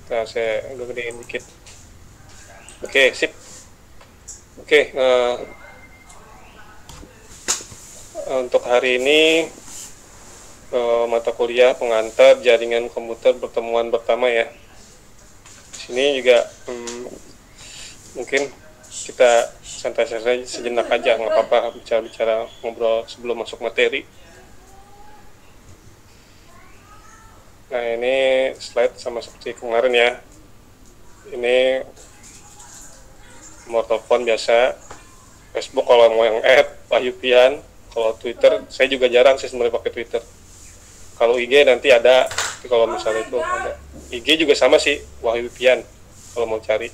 Nah, saya agak gedein dikit. Oke, sip. Oke, untuk hari ini mata kuliah pengantar jaringan komputer pertemuan pertama ya. Di sini juga mungkin kita santai-santai sejenak aja, nggak apa-apa bicara-bicara ngobrol sebelum masuk materi. Nah, ini slide sama seperti kemarin ya. Ini nomor telepon biasa. Facebook kalau mau yang Wahyu Pian. Kalau Twitter, saya juga jarang sih sebenarnya pakai Twitter. Kalau IG nanti ada, kalau misalnya itu ada. IG juga sama sih, Wahyu Pian kalau mau cari.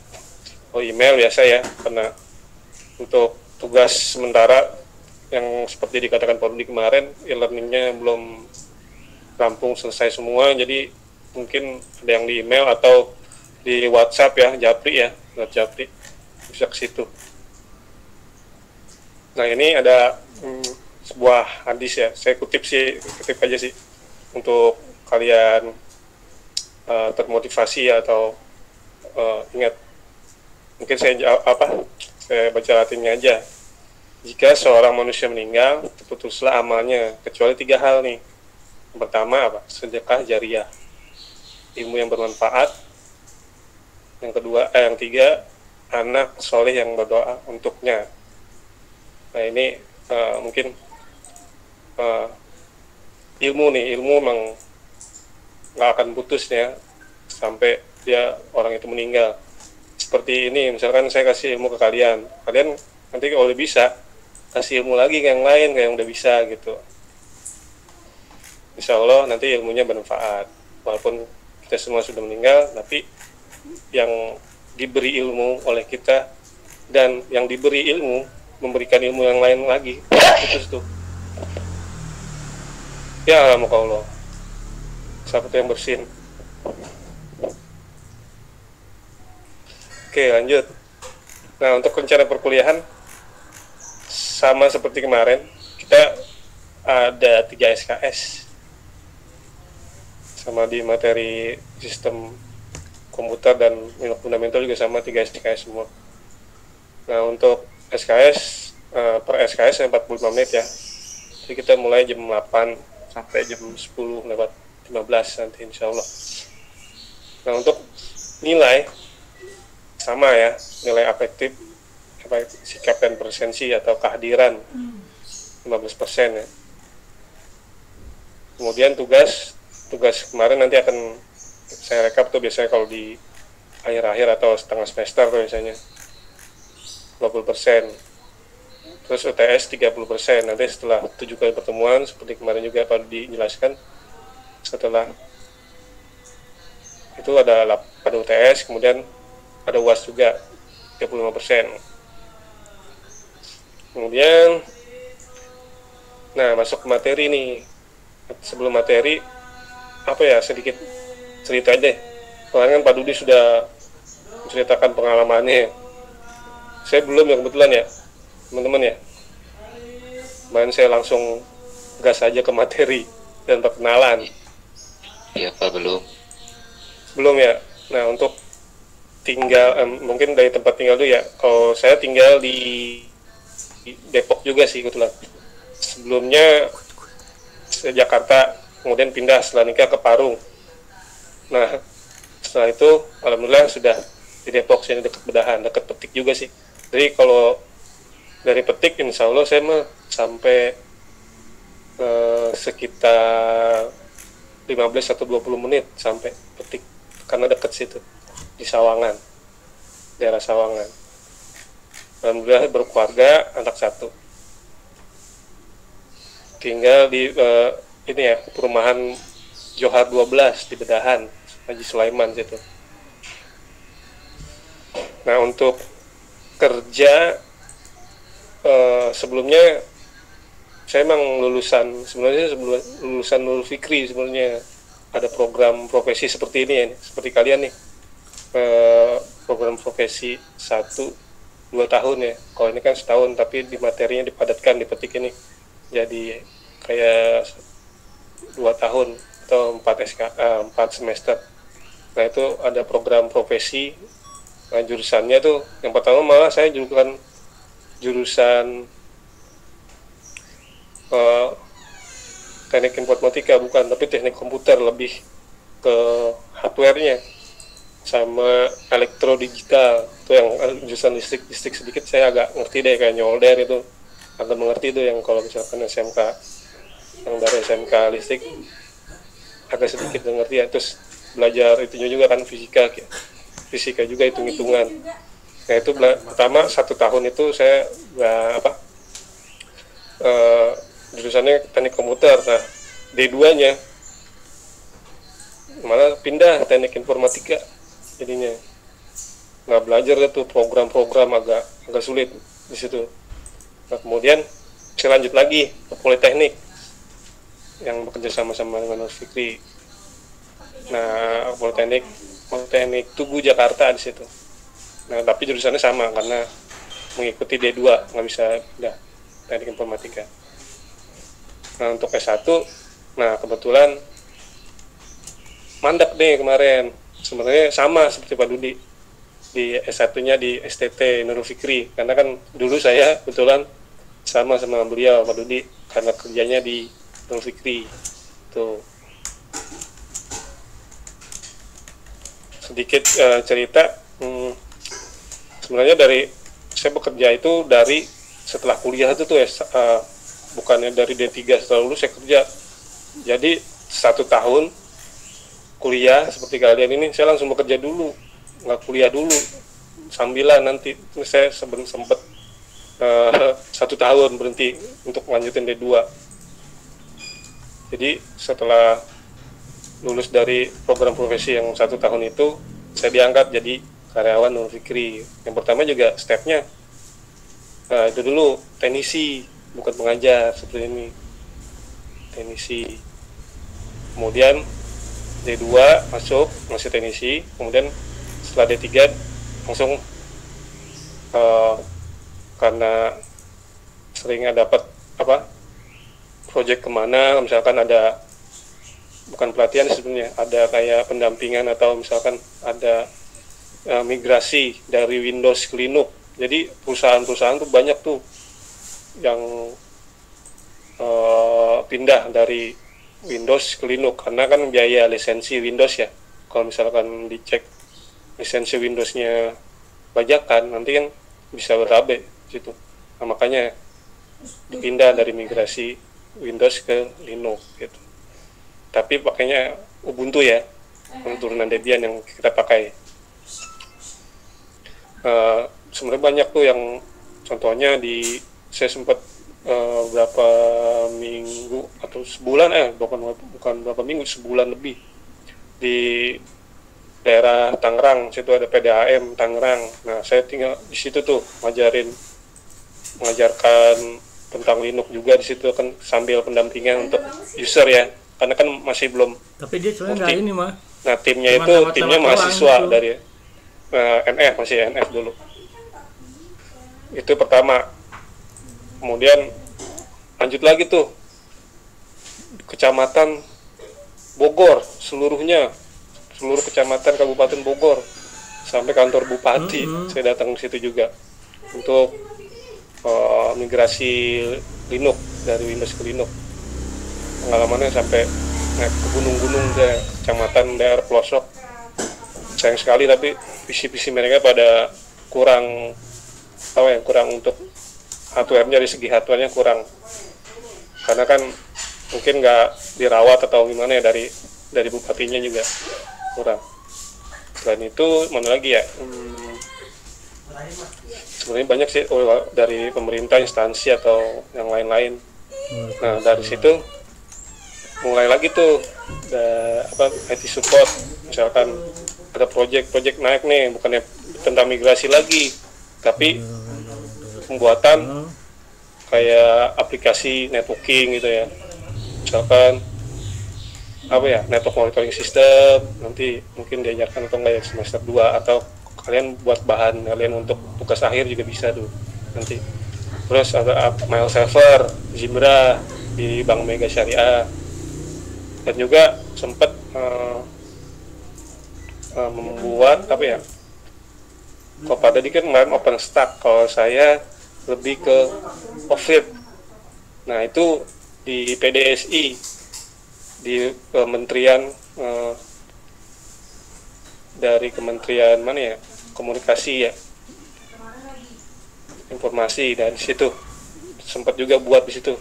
Oh, email biasa ya, karena untuk tugas sementara yang seperti dikatakan Pak Rudi kemarin, e-learningnya belum rampung selesai semua, jadi mungkin ada yang di email atau di WhatsApp ya, Japri ya, Japri bisa ke situ. Nah, ini ada sebuah hadis ya, saya kutip aja sih untuk kalian termotivasi atau ingat. Mungkin saya baca latinnya aja. Jika seorang manusia meninggal, terputuslah amalnya kecuali 3 hal nih. Yang pertama apa? Sedekah jariah, ilmu yang bermanfaat. Yang tiga, anak soleh yang berdoa untuknya. Nah, ini mungkin ilmu memang nggak akan putus ya sampai orang itu meninggal. Seperti ini, misalkan saya kasih ilmu ke kalian nanti kalau udah bisa kasih ilmu lagi ke yang lain, kayak yang udah bisa gitu. Insya Allah nanti ilmunya bermanfaat, walaupun kita semua sudah meninggal, tapi yang diberi ilmu oleh kita dan yang diberi ilmu memberikan ilmu yang lain lagi, putus tuh. Ya alhamdulillah, seperti yang bersin. Oke, lanjut. Nah, untuk rencana perkuliahan sama seperti kemarin, kita ada 3 SKS sama di materi sistem komputer dan Linux fundamental juga sama 3 SKS semua. Nah, untuk SKS per SKS 45 menit ya. Jadi kita mulai jam 8 sampai jam 10 lewat 15 nanti insya Allah. Nah, untuk nilai sama ya, nilai afektif, sikap dan presensi atau kehadiran 15% ya. Kemudian tugas kemarin nanti akan saya rekap tuh, biasanya kalau di akhir-akhir atau setengah semester tuh biasanya 20%. Terus UTS 30%. Nanti setelah 7 kali pertemuan seperti kemarin juga Pak dijelaskan, setelah itu ada UTS, kemudian ada UAS juga 35%. Kemudian masuk ke materi nih. Sebelum materi sedikit cerita aja. Kemarin kan Pak Dudi sudah menceritakan pengalamannya. Saya belum ya, kebetulan ya teman-teman ya. Kemarin saya langsung gas aja ke materi dan perkenalan. Iya Pak, belum ya. Nah, untuk tinggal mungkin dari tempat tinggal dulu ya. Kalau saya tinggal di Depok juga sih kebetulan. Sebelumnya saya Jakarta, kemudian pindah setelah nikah ke Parung. Nah, setelah itu alhamdulillah sudah di Depok sini, dekat Bedahan, dekat Petik juga sih. Jadi kalau dari Petik insya Allah saya sampai sekitar 15 atau 20 menit sampai Petik, karena dekat situ di Sawangan, daerah Sawangan. Alhamdulillah berkeluarga, anak 1, tinggal di perumahan Johar 12 di Bedahan, Haji Sulaiman situ. Nah, untuk kerja sebelumnya saya emang lulusan Nurul Fikri. Sebenarnya ada program profesi seperti ini ya, seperti kalian nih, program profesi 1-2 tahun ya. Kalau ini kan setahun, tapi di materinya dipadatkan di Petik ini jadi kayak 2 tahun atau 4 semester. Nah itu ada program profesi. Nah jurusannya tuh yang pertama malah saya jurusan eh, teknik informatika bukan, tapi teknik komputer, lebih ke hardware-nya sama elektro digital. Itu yang jurusan listrik sedikit saya agak ngerti deh, kayak nyolder itu agak mengerti tuh, yang kalau misalkan SMK, yang dari SMK listrik agak sedikit mengerti ya. Terus belajar itunya juga kan, fisika juga, hitung-hitungan. Nah itu pertama 1 tahun itu saya jurusannya teknik komputer. Nah D2-nya malah pindah teknik informatika, jadinya nggak belajar tuh program-program, agak sulit di situ. Nah kemudian saya lanjut lagi ke Politeknik yang bekerja sama dengan Fikri. Nah Politeknik Tugu Jakarta di situ. Nah tapi jurusannya sama karena mengikuti D2, nggak bisa pindah teknik informatika. Nah untuk S1, nah kebetulan mandek nih kemarin. Sebenarnya sama seperti Pak Dudi, di S1-nya di STT Nurul Fikri, karena kan dulu saya kebetulan sama beliau Pak Dudi karena kerjanya di Nurul Fikri. Tuh sedikit cerita. Sebenarnya dari saya bekerja itu dari setelah kuliah itu tuh bukannya dari D3 setelah lulus saya kerja. Jadi 1 tahun kuliah seperti kalian ini saya langsung bekerja dulu, nggak kuliah dulu sambilan. Nanti saya sempat 1 tahun berhenti untuk lanjutin D2. Jadi setelah lulus dari program profesi yang 1 tahun itu, saya diangkat jadi karyawan Nurul Fikri. Yang pertama juga stepnya itu dulu teknisi, bukan pengajar seperti ini, teknisi. Kemudian D2 masih teknisi. Kemudian setelah D3 langsung karena seringnya dapat project kemana, misalkan ada, bukan pelatihan sebenarnya, ada kayak pendampingan atau misalkan ada migrasi dari Windows ke Linux. Jadi perusahaan-perusahaan tuh banyak tuh yang pindah dari Windows ke Linux, karena kan biaya lisensi Windows ya. Kalau misalkan dicek lisensi Windows-nya bajakan, nanti kan bisa berabe situ. Nah, makanya dipindah dari migrasi Windows ke Linux gitu. Tapi pakainya Ubuntu ya, turunan Debian yang kita pakai. Sebenarnya banyak tuh yang contohnya saya sempat berapa minggu atau sebulan, bukan berapa minggu, sebulan lebih di daerah Tangerang. Situ ada PDAM Tangerang. Nah saya tinggal di situ tuh mengajarkan tentang Linux juga di situ kan, sambil pendampingan untuk user ya, karena kan masih belum. Tapi dia sebenarnya nggak ini mah. Nah timnya mahasiswa dari NF, masih NF dulu. Itu pertama. Kemudian lanjut lagi tuh Kecamatan Bogor seluruh kecamatan Kabupaten Bogor sampai kantor bupati. Saya datang ke situ juga untuk migrasi Linux dari Windows ke Linux. Pengalamannya sampai naik ke gunung-gunung deh, kecamatan daerah pelosok. Sayang sekali tapi visi mereka pada kurang untuk hardware-nya, dari segi hardware-nya kurang, karena kan mungkin nggak dirawat atau gimana ya, dari bupatinya juga kurang. Selain itu mana lagi ya, sebenarnya banyak sih dari pemerintah, instansi atau yang lain-lain. Nah dari situ mulai lagi tuh IT support, misalkan ada project naik nih, bukannya tentang migrasi lagi, tapi pembuatan kayak aplikasi networking gitu ya, misalkan network monitoring system. Nanti mungkin diajarkan atau enggak ya semester 2, atau kalian buat bahan kalian untuk tugas akhir juga bisa tuh nanti. Terus ada mail server Zimbra di Bank Mega Syariah, dan juga sempat membuat apa ya, kalau Pak tadi kan kemarin OpenStack, kalau saya lebih ke OVIP. Nah itu di PDSI, di Kementerian dari Kementerian mana ya, komunikasi ya, informasi, dan di situ sempat juga buat di situ,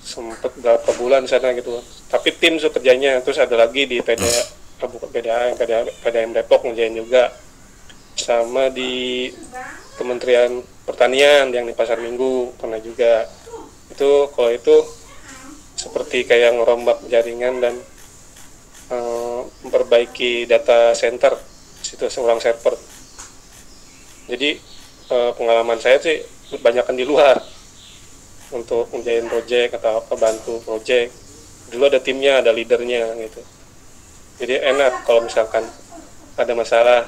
sempat berapa bulan sana gitu. Tapi tim kerjanya. Terus ada lagi di bukan PDAM Depok ngerjain juga, sama di Kementerian Pertanian yang di Pasar Minggu pernah juga. Itu kalau itu seperti kayak ngerombak jaringan dan memperbaiki data center situ, seorang server. Jadi pengalaman saya sih kebanyakan di luar untuk ngerjain project atau apa, bantu project. Dulu ada timnya, ada leadernya gitu. Jadi enak kalau misalkan ada masalah,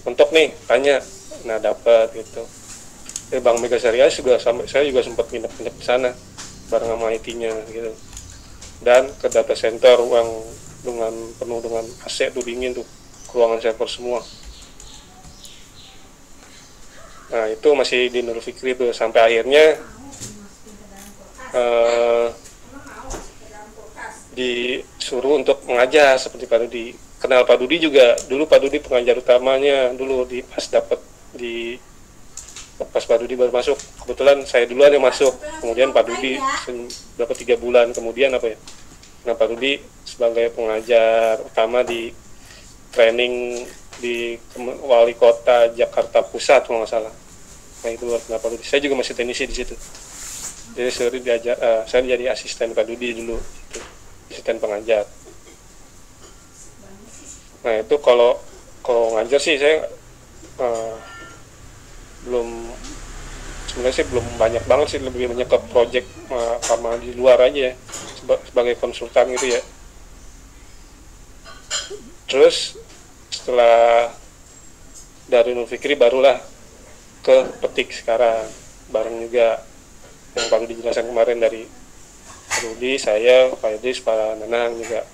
untuk nih tanya, nah dapat gitu. Bank Mega Syariah juga sampai saya juga sempat nginep di sana bareng sama IT-nya gitu. Dan ke data center yang penuh dengan AC tuh, dingin tuh, ruangan server semua. Nah itu masih di Nurul Fikri tuh, sampai akhirnya disuruh untuk mengajar seperti Pak Dudi. Kenal Pak Dudi juga, dulu Pak Dudi pengajar utamanya dulu di pas Pak Dudi baru masuk. Kebetulan saya duluan yang masuk, kemudian Pak Dudi berapa 3 bulan kemudian apa ya. Nah Pak Dudi sebagai pengajar utama di training di Wali Kota Jakarta Pusat kalau nggak salah. Nah itu Pak Dudi. Saya juga masih teknisi di situ. Jadi saya jadi asisten Pak Dudi dulu, gitu. Asisten pengajar. Nah itu kalau ngajar sih saya sebenarnya sih belum banyak banget sih, lebih banyak ke project sama di luar aja ya, sebagai konsultan gitu ya. Terus setelah dari Nurul Fikri barulah ke Petik sekarang, bareng juga yang baru dijelaskan kemarin dari Rudi, saya, Pak Yudis, Pak Nanang juga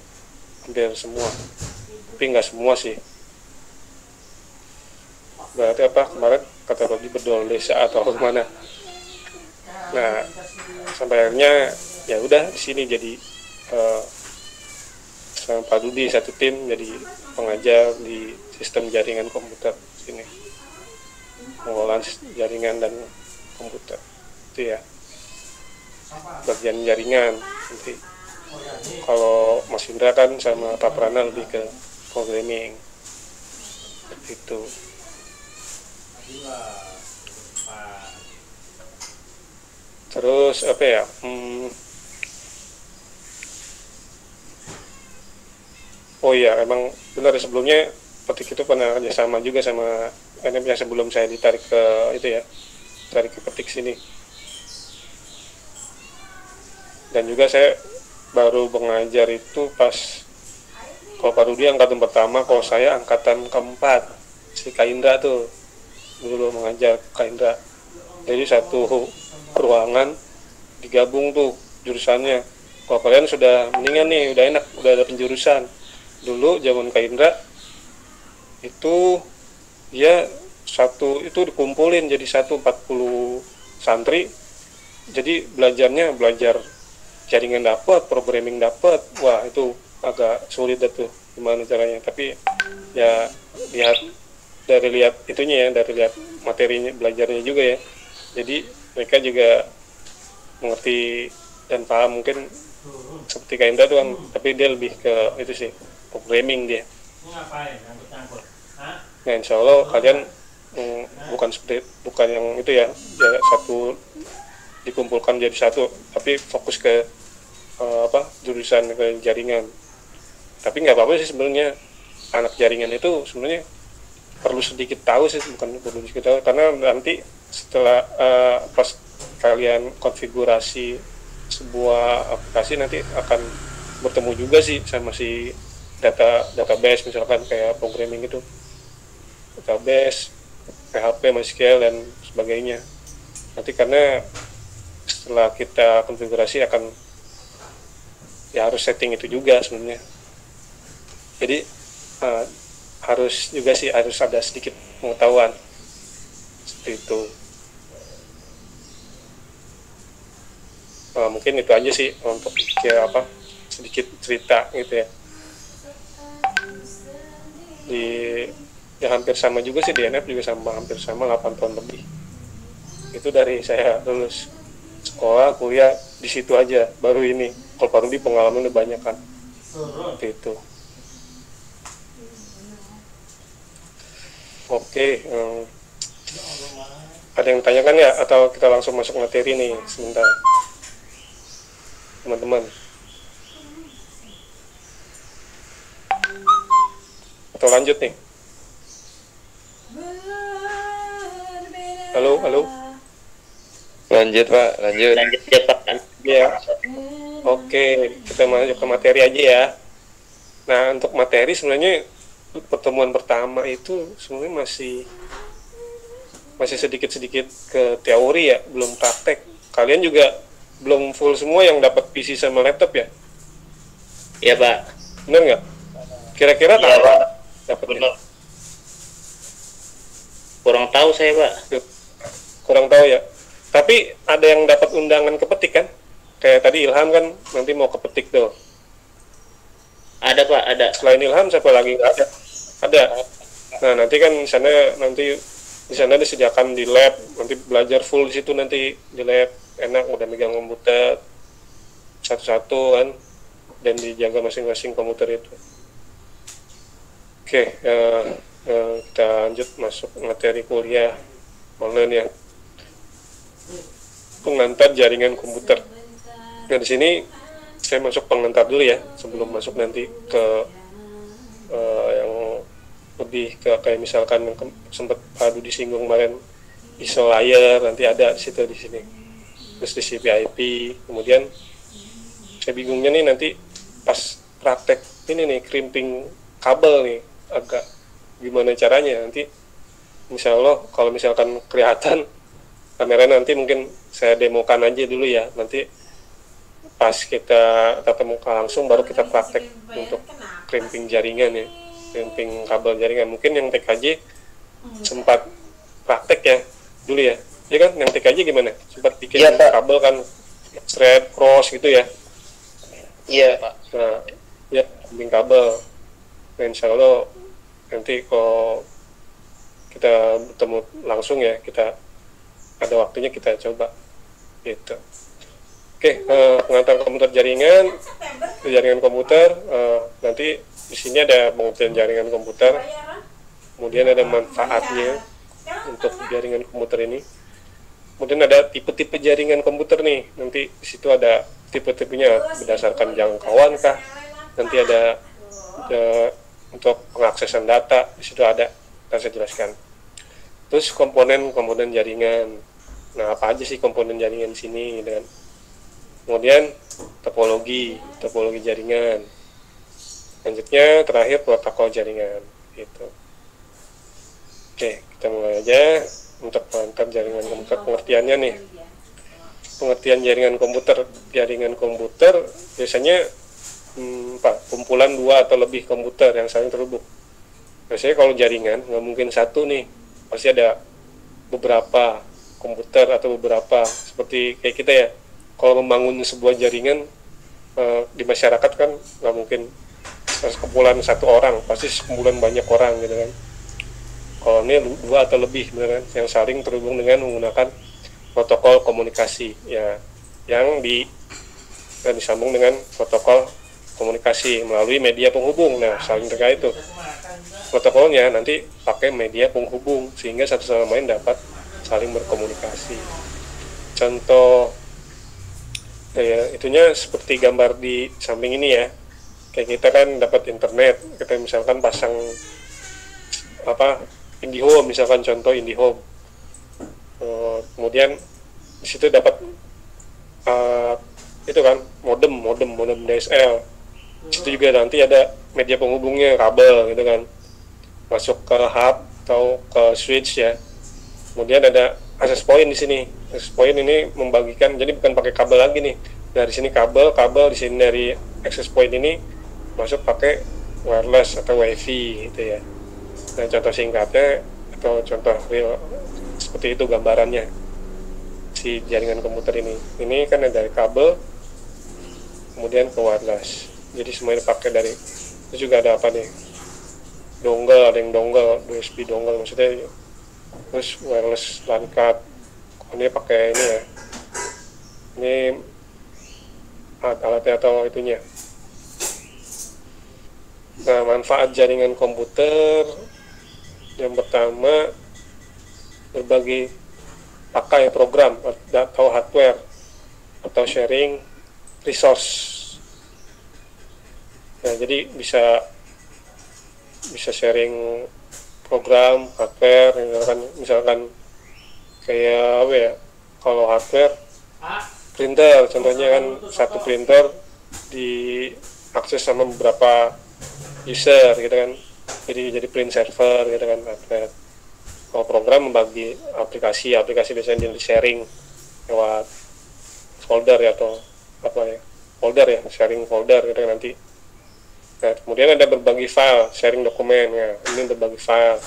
hampir semua, tapi nggak semua sih. Berarti apa kemarin kata Rudi berdol desa atau kemana. Nah sampai akhirnya ya udah di sini jadi sama Pak Dudi satu tim jadi pengajar di sistem jaringan komputer sini, pengelolaan jaringan dan komputer itu ya, bagian jaringan. Nanti kalau Mas Indra kan sama Pak Prana lebih ke programming itu. Terus apa ya, oh iya emang benar, sebelumnya Petik itu pernah kerjasama juga sama NM yang sebelum saya ditarik ke itu ya, tarik ke Petik sini. Dan juga saya baru mengajar itu pas, kalau Pak Rudi angkatan pertama, kalau saya angkatan keempat, si Kak Indra tuh dulu mengajar, Kak Indra. Jadi satu ruangan digabung tuh jurusannya. Kalau kalian sudah mendingan nih, udah enak, udah ada penjurusan. Dulu zaman Kak Indra itu dia satu itu dikumpulin jadi 40 santri. Jadi belajar jaringan dapat, programming dapat. Wah itu agak sulit tuh gimana caranya. Tapi ya lihat itunya ya, dari lihat materinya, belajarnya juga ya. Jadi mereka juga mengerti dan paham mungkin seperti Kak Indra tuh kan, tapi dia lebih ke itu sih, programming dia. Nah insya Allah kalian bukan yang itu ya satu dikumpulkan jadi satu, tapi fokus ke jurusan ke jaringan. Tapi nggak apa-apa sih sebenarnya, anak jaringan itu sebenarnya perlu sedikit tahu sih, bukan perlu sedikit tahu, karena nanti setelah pas kalian konfigurasi sebuah aplikasi nanti akan bertemu juga sih sama si database, misalkan kayak programming itu, database, PHP, MySQL dan sebagainya. Nanti karena setelah kita konfigurasi akan ya harus setting itu juga sebenarnya, Jadi uh, harus juga sih harus ada sedikit pengetahuan seperti itu. Mungkin itu aja sih untuk sedikit cerita gitu ya. Di ya hampir sama juga sih, DNF juga hampir sama 8 tahun lebih. Itu dari saya lulus sekolah kuliah di situ aja, baru ini. Kalau Pak Rudi pengalaman udah banyak kan. Seperti itu. Oke, ada yang tanyakan ya atau kita langsung masuk materi nih sebentar, teman-teman? Atau lanjut nih? Halo. Lanjut Pak, lanjut ya Pak. Ya. Oke, kita masuk ke materi aja ya. Nah, untuk materi sebenarnya pertemuan pertama itu sebenarnya masih sedikit-sedikit ke teori ya, belum praktek. Kalian juga belum full semua yang dapat PC sama laptop ya? Iya Pak. Bener nggak? Kira-kira ya, tahu dapat? Kurang tahu saya Pak. Kurang tahu ya. Tapi ada yang dapat undangan kepetik kan? Kayak tadi Ilham kan nanti mau kepetik tuh. Ada Pak, ada. Selain Ilham siapa lagi? Nggak ada. Ada. Nah nanti kan di sana disediakan di lab, nanti belajar full di situ nanti di lab, enak udah megang komputer satu-satu kan, dan dijaga masing-masing komputer itu. Oke, kita lanjut masuk materi kuliah online ya. Pengantar jaringan komputer. Nah di sini saya masuk pengantar dulu ya sebelum masuk nanti ke yang lebih ke kayak misalkan yang sempat Adu disinggung kemarin, ISO layer nanti ada di situ di sini. Terus di CPIP, kemudian saya bingungnya nih nanti pas praktek ini nih crimping kabel nih agak gimana caranya nanti. Insya Allah kalau misalkan kelihatan kamera nanti mungkin saya demokan aja dulu ya, nanti pas kita tatap muka langsung baru kita praktek untuk crimping jaringan ya, crimping kabel jaringan. Mungkin yang TKJ sempat praktek ya dulu ya kan, yang TKJ gimana? Sempat bikin ya, kabel kan thread cross gitu ya? Iya Pak. Nah ya crimping kabel. Nah, insya Allah nanti kalau kita bertemu langsung ya, kita ada waktunya kita coba gitu. Oke, pengantar komputer jaringan komputer, nanti di sini ada pengertian jaringan komputer, kemudian ada manfaatnya untuk jaringan komputer ini, kemudian ada tipe-tipe jaringan komputer nih, nanti di situ ada tipe-tipenya berdasarkan jangkauan kah, nanti ada untuk pengaksesan data di situ ada, akan saya jelaskan. Terus komponen jaringan, nah apa aja sih komponen jaringan di sini gitu kan. Kemudian topologi jaringan, lanjutnya terakhir protokol jaringan gitu. Oke, kita mulai aja untuk pengantar jaringan komputer. Pengertiannya nih, pengertian jaringan komputer biasanya kumpulan 2 atau lebih komputer yang saling terhubung. Biasanya kalau jaringan nggak mungkin satu nih, pasti ada beberapa komputer atau beberapa, seperti kayak kita ya, kalau membangun sebuah jaringan di masyarakat kan nggak mungkin sekumpulan satu orang, pasti sekumpulan banyak orang gitu kan. Kalau ini 2 atau lebih beneran yang saling terhubung dengan menggunakan protokol komunikasi ya, yang disambung dengan protokol komunikasi melalui media penghubung. Nah saling terkait itu protokolnya nanti pakai media penghubung sehingga satu sama lain dapat saling berkomunikasi. Contoh ya, itunya seperti gambar di samping ini ya. Kayak kita kan dapat internet, kita misalkan pasang IndiHome, misalkan contoh IndiHome. Kemudian di situ dapat itu kan modem DSL. Di situ juga nanti ada media penghubungnya, kabel gitu kan, masuk ke hub atau ke switch ya. Kemudian ada access point di sini. Access point ini membagikan, jadi bukan pakai kabel lagi nih. Dari sini kabel di sini dari access point ini masuk pakai wireless atau wifi gitu ya. Nah, contoh singkatnya atau contoh real seperti itu gambarannya si jaringan komputer ini. Ini kan ada dari kabel kemudian ke wireless. Jadi semuanya pakai dari, itu juga ada apa nih? Dongle, ada yang dongle, USB dongle maksudnya, terus wireless LAN card. Ini pakai ini ya. Ini alat-alatnya atau itunya. Nah, manfaat jaringan komputer yang pertama, berbagi pakai program atau hardware atau sharing resource. Nah, jadi bisa sharing program hardware, misalkan kayak apa ya, kalau hardware printer contohnya kan, satu printer diakses sama beberapa user gitu kan, jadi print server gitu kan hardware. Kalau program membagi aplikasi biasanya di sharing lewat folder ya, atau apa ya, folder ya, sharing folder gitu kan nanti. Nah, kemudian ada berbagi file, sharing dokumen ya, ini berbagi file.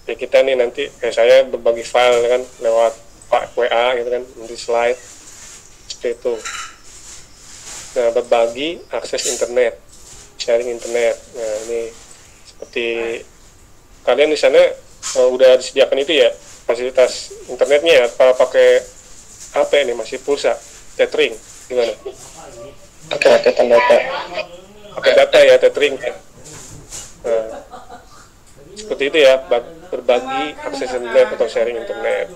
Ya, kita nih nanti saya berbagi file kan lewat WA gitu kan, nanti slide seperti itu. Nah, berbagi akses internet, sharing internet. Nah, ini seperti kalian di sana udah disediakan itu ya, fasilitas internetnya, apa pakai HP ini, masih pulsa, tethering gimana? Pakai paketan data. Pakai data ya, tethering ya. Nah, seperti itu ya, berbagi akses internet atau sharing internet.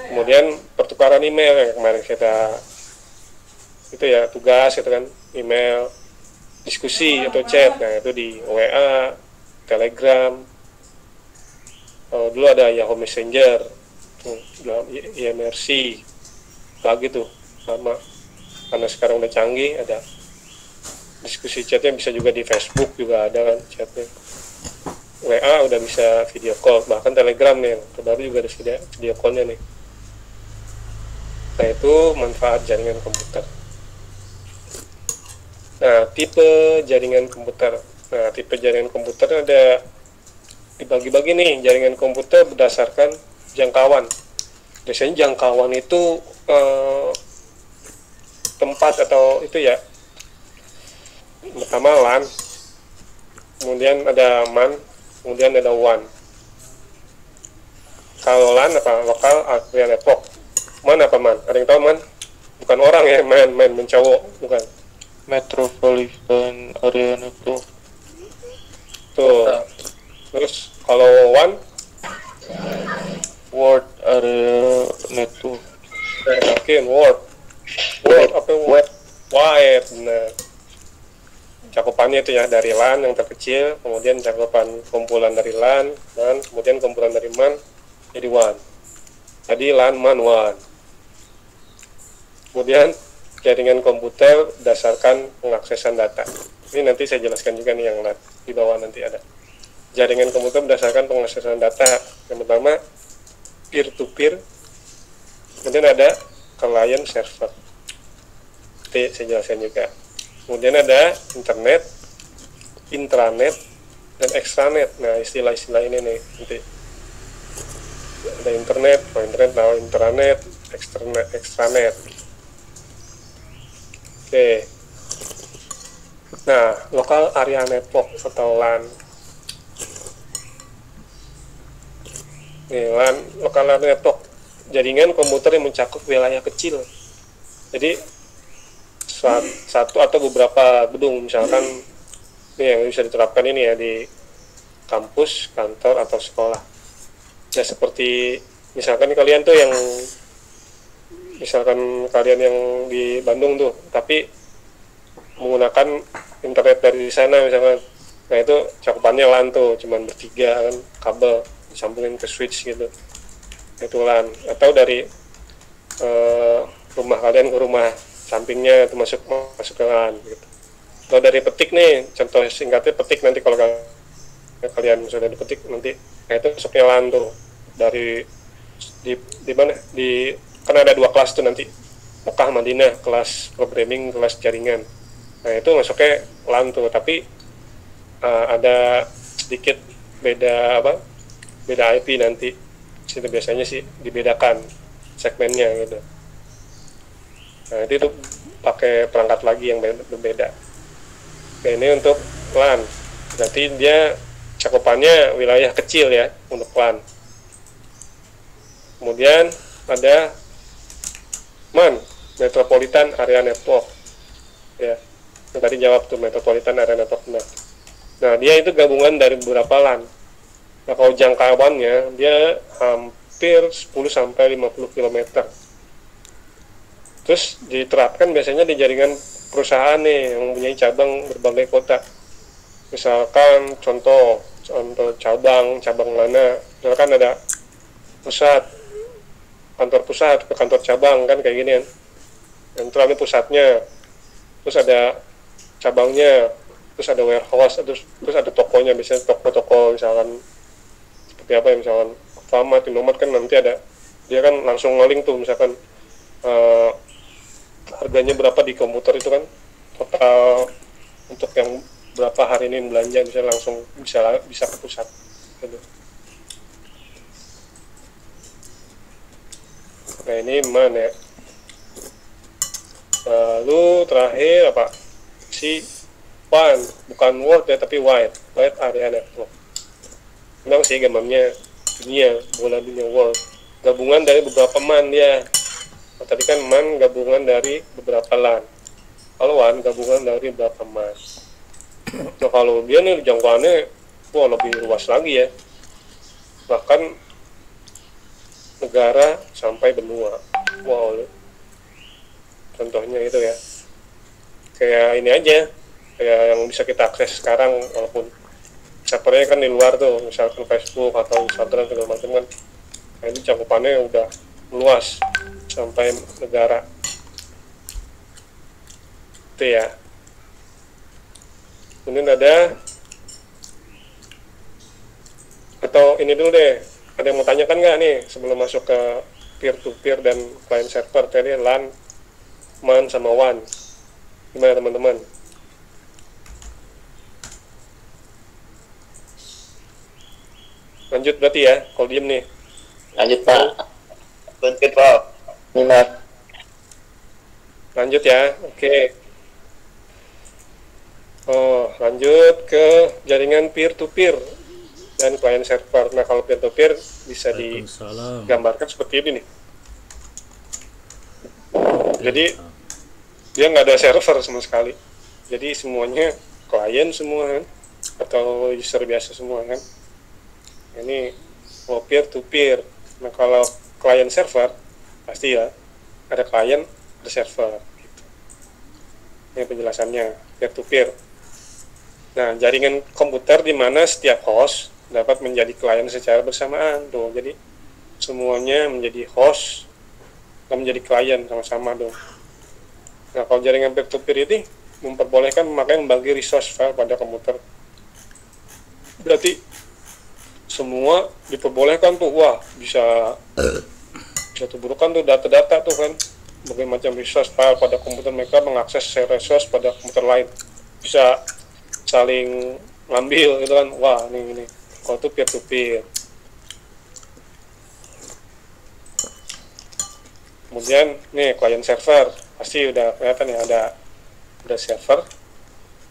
Kemudian pertukaran email yang kemarin kita itu ya, tugas itu kan, email, diskusi atau chat. Nah, itu di WA, Telegram. Dulu ada Yahoo Messenger, IMRC, lagi tuh lama. Karena sekarang udah canggih, ada diskusi chatnya, bisa juga di Facebook juga ada kan chatnya. WA udah bisa video call, bahkan Telegram nih yang terbaru juga ada video callnya nih. Nah, itu manfaat jaringan komputer. Nah, tipe jaringan komputer. Nah, tipe jaringan komputer ada dibagi-bagi nih, jaringan komputer berdasarkan jangkauan. Biasanya jangkauan itu tempat atau itu ya, pertama LAN, kemudian ada MAN, kemudian ada WAN. Kalau LAN apa? Lokal area network. MAN apa MAN? Ada yang tahu MAN? Bukan orang ya, main cowok, bukan. Metropolitan Area Network. Tuh. Terus kalau WAN? World Area Network. Yakin World apa Wide? Nah, cakupannya itu ya, dari LAN yang terkecil, kemudian cakupan kumpulan dari LAN, dan kemudian kumpulan dari MAN jadi WAN. Jadi LAN, MAN, WAN. Kemudian jaringan komputer berdasarkan pengaksesan data. Ini nanti saya jelaskan juga nih yang di bawah, nanti ada. Jaringan komputer berdasarkan pengaksesan data. Yang pertama peer-to-peer, kemudian ada client server. Nanti saya jelaskan juga. Kemudian ada internet, intranet, dan extranet. Nah, istilah-istilah ini nih nanti. Ada internet, intranet, extranet. Oke. Nah, local area network atau LAN. Nih, LAN, local area network, jaringan komputer yang mencakup wilayah kecil. Jadi satu atau beberapa gedung, misalkan ini yang bisa diterapkan ini ya di kampus, kantor, atau sekolah. Ya, seperti misalkan kalian tuh yang yang di Bandung tuh, tapi menggunakan internet dari sana misalkan. Nah, itu cakupannya LAN tuh, cuman bertiga kan, kabel disambungin ke switch gitu, itu LAN. Atau dari rumah kalian ke rumah sampingnya itu masuk ke LAN gitu. Kalau dari petik nih, contoh singkatnya petik, nanti kalau kalian sudah dipetik nanti, nah itu masuknya LAN tuh, dari di mana, kan ada 2 kelas tuh nanti, Mekah Madinah, kelas programming, kelas jaringan. Nah, itu masuknya LAN tuh, tapi ada sedikit beda beda IP nanti. Situ biasanya sih dibedakan segmennya gitu. Nah itu tuh pakai perangkat lagi yang berbeda. Oke, ini untuk LAN. Berarti dia cakupannya wilayah kecil ya untuk LAN. Kemudian ada MAN, Metropolitan Area Network. Ya, yang tadi jawab tuh Metropolitan Area Network. Nah, dia itu gabungan dari beberapa LAN. Nah, kalau jangkauannya dia hampir 10-50 km. Terus diterapkan biasanya di jaringan perusahaan nih yang mempunyai cabang berbagai kota. Misalkan contoh cabang mana, misalkan ada kantor pusat ke kantor cabang kan kayak gini kan. Yang terlalu pusatnya, terus ada cabangnya, terus ada warehouse, terus ada tokonya, biasanya toko-toko misalkan seperti apa ya, misalkan Indomaret kan nanti ada, dia kan langsung nge-link tuh misalkan harganya berapa di komputer itu kan, total untuk yang berapa hari ini belanja, bisa langsung bisa ke pusat gitu. Nah ini MAN ya. Lalu terakhir apa si WAN, bukan World ya tapi Wide Area Network. Memang sih gambarnya dunia World, gabungan dari beberapa MAN dia. Nah, tadi kan MAN gabungan dari beberapa LAN, kalau WAN gabungan dari beberapa MAN. Nah kalau dia nih jangkauannya lebih luas lagi ya, bahkan negara sampai benua. Contohnya itu ya, kayak ini aja, kayak yang bisa kita akses sekarang, walaupun servernya kan di luar tuh, misalkan Facebook atau Instagram segala macam kan. Nah ini cakupannya udah luas sampai negara itu ya. Kemudian ada, atau ini dulu deh, ada yang mau tanyakan nggak nih sebelum masuk ke peer-to-peer dan client server tadi, LAN, MAN sama WAN? Gimana teman-teman? Lanjut berarti ya, kalau diem nih. Lanjut Pak. Lanjut Pak. Minat. Lanjut ya, oke. Lanjut ke jaringan peer-to-peer dan client server. Nah kalau peer-to-peer bisa digambarkan seperti ini nih. Jadi dia nggak ada server sama sekali. Jadi semuanya klien semua kan, atau user biasa semua kan. Ini peer-to-peer. Nah kalau client server pasti ya ada klien, ada server. Gitu. Ini penjelasannya peer-to-peer. Nah jaringan komputer di mana setiap host dapat menjadi klien secara bersamaan tuh. Jadi semuanya menjadi host dan menjadi klien sama-sama dong. Nah kalau jaringan peer-to-peer ini memperbolehkan memakai membagi resource file pada komputer. Berarti semua diperbolehkan tuh, bisa tubuhkan tuh data-data tuh kan, berbagai macam resource file pada komputer mereka, mengakses resource pada komputer lain, bisa saling ngambil gitu kan. Ini kalau itu peer-to-peer. Kemudian nih client server pasti udah kelihatan ya, ada server,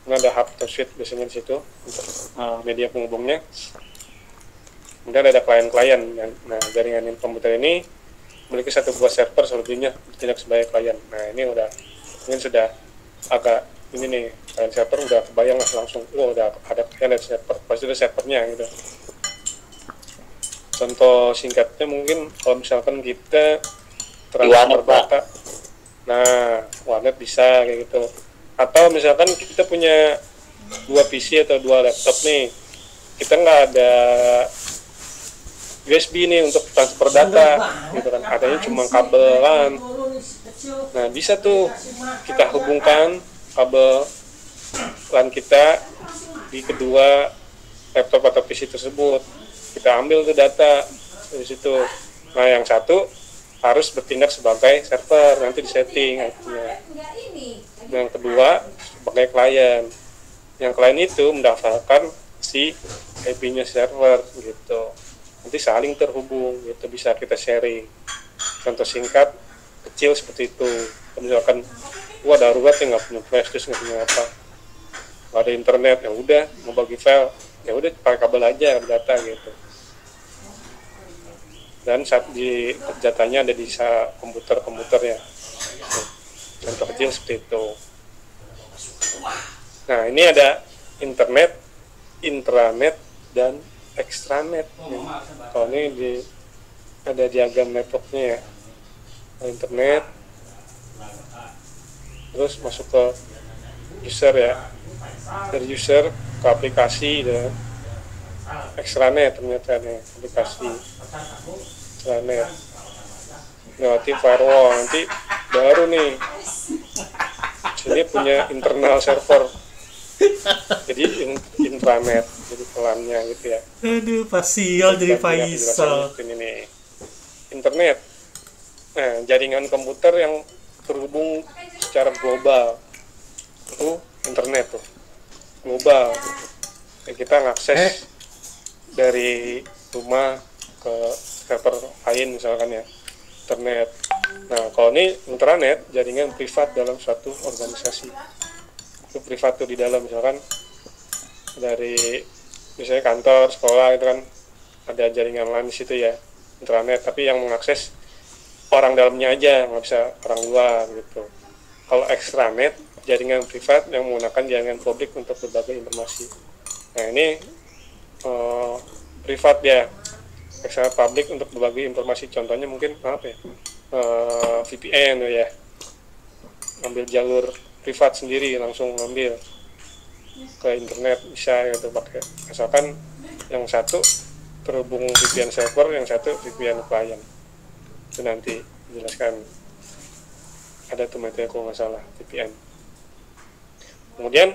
ini ada hub atau switch biasanya di situ untuk media penghubungnya. Kemudian ada klien-klien. Nah jaringan komputer ini memiliki satu buah server, selebihnya bertindak sebagai klien. Nah ini mungkin sudah agak ini nih, klien server udah kebayang lah langsung, udah ada klien dan server, pasti ada servernya gitu. Contoh singkatnya mungkin kalau misalkan kita transfer data, nah warnet bisa kayak gitu. Atau misalkan kita punya 2 PC atau 2 laptop nih, kita nggak ada USB nih untuk transfer data gitu kan, adanya cuma kabel LAN. Nah bisa tuh kita hubungkan kabel LAN kita di kedua laptop atau PC tersebut, kita ambil tuh data dari situ. Nah yang satu harus bertindak sebagai server, nanti disetting artinya. Yang kedua sebagai klien. Yang klien itu mendaftarkan si IP-nya server gitu. Nanti saling terhubung gitu, bisa kita sharing. Contoh singkat kecil seperti itu. Misalkan gua darurat ya, nggak punya flash disk, nggak punya apa, nggak ada internet, ya udah mau bagi file ya udah pakai kabel aja data gitu. Dan saat di datanya ada di komputer-komputernya. Contoh kecil seperti itu. Nah, ini ada internet, intranet, dan extranet. Kalau ini ada diagram networknya ya. Internet, terus masuk ke user ya. Dari user ke aplikasi dan extranet ternyata nih, aplikasi extranet. Lewati firewall, nanti baru nih sini punya internal server, jadi intranet, jadi pelannya gitu ya. Aduh, Pasial jadi Faisal. Ini nih internet, nah jaringan komputer yang terhubung secara global itu internet tuh, global. Ya, kita ngakses dari rumah ke server lain misalkan ya, internet. Nah, kalau ini intranet, jaringan privat dalam suatu organisasi. Itu privat tuh di dalam, misalkan dari misalnya kantor, sekolah itu kan ada jaringan LAN di situ ya, intranet. Tapi yang mengakses orang dalamnya aja, nggak bisa orang luar gitu. Kalau extranet, jaringan privat yang menggunakan jaringan publik untuk berbagai informasi. Nah, ini privat ya, extranet publik untuk berbagai informasi. Contohnya mungkin apa ya? VPN ya, ambil jalur privat sendiri, langsung ngambil ke internet bisa gitu pakai, asalkan yang satu terhubung VPN server, yang satu VPN client. Itu nanti dijelaskan, ada tuh metode kalau nggak salah VPN. Kemudian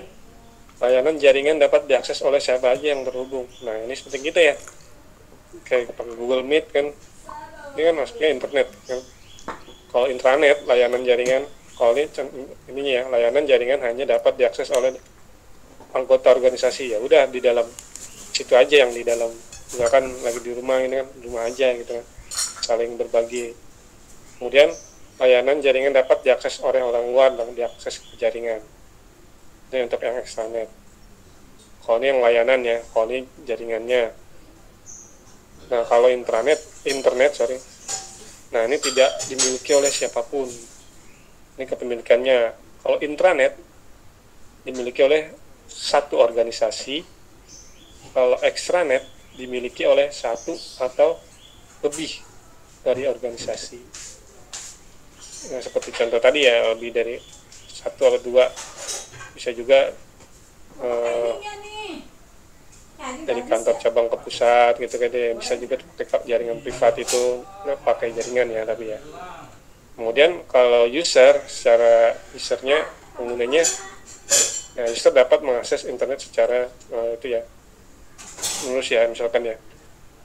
layanan jaringan dapat diakses oleh siapa aja yang terhubung. Nah, ini seperti kita ya, kayak pakai Google Meet kan, ini kan maksudnya internet kan. Kalau intranet, layanan jaringan, kalau ini ya, layanan jaringan hanya dapat diakses oleh anggota organisasi. Ya udah di dalam situ aja, yang di dalam, misalkan lagi di rumah ini kan, di rumah aja gitu kan, saling berbagi. Kemudian layanan jaringan dapat diakses oleh orang luar dan diakses ke jaringan. Ini untuk yang extranet. Kalau ini yang layanan ya, kalau ini jaringannya. Nah, kalau internet, nah ini tidak dimiliki oleh siapapun. Ini kepemilikannya. Kalau intranet dimiliki oleh satu organisasi. Kalau extranet dimiliki oleh satu atau lebih dari organisasi. Nah, seperti contoh tadi ya, lebih dari satu atau dua. Bisa juga dari kantor cabang ke pusat gitu kan, bisa juga pakai jaringan privat itu, pakai jaringan ya tapi ya. Kemudian kalau user, secara usernya, penggunanya, nah user dapat mengakses internet secara itu ya, mulus ya misalkan ya.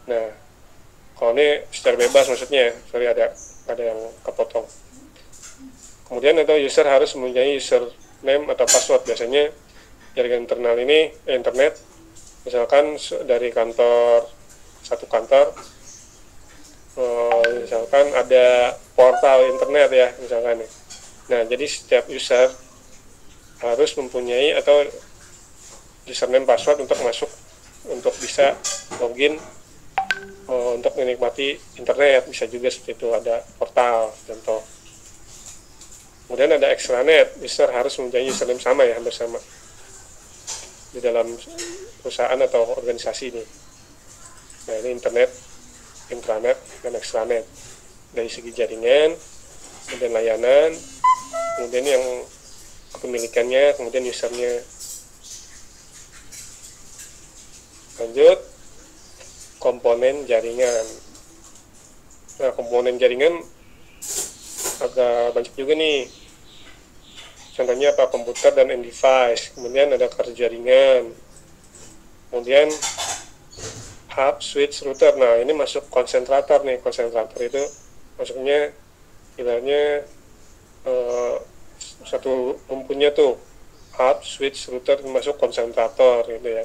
Nah, kalau ini secara bebas maksudnya, sorry ada yang kepotong. Kemudian atau user harus mempunyai username atau password. Biasanya jaringan internal ini internet, misalkan dari satu kantor, misalkan ada portal internet ya misalkan. Nah, jadi setiap user harus mempunyai atau username password untuk masuk, untuk bisa login, untuk menikmati internet. Bisa juga seperti itu, ada portal contoh. Kemudian ada extranet, user harus mempunyai username sama ya, hampir sama di dalam perusahaan atau organisasi ini. Nah, ini internet, intranet, dan extranet. Dari segi jaringan, kemudian layanan, kemudian yang kepemilikannya, kemudian usernya. Lanjut, komponen jaringan. Nah, komponen jaringan agak banyak juga nih. Contohnya apa? Komputer dan end device. Kemudian ada kartu jaringan. Kemudian hub, switch, router. Nah, ini masuk konsentrator nih. Konsentrator itu maksudnya ibaratnya satu rumpunya tuh hub, switch, router, termasuk konsentrator gitu ya.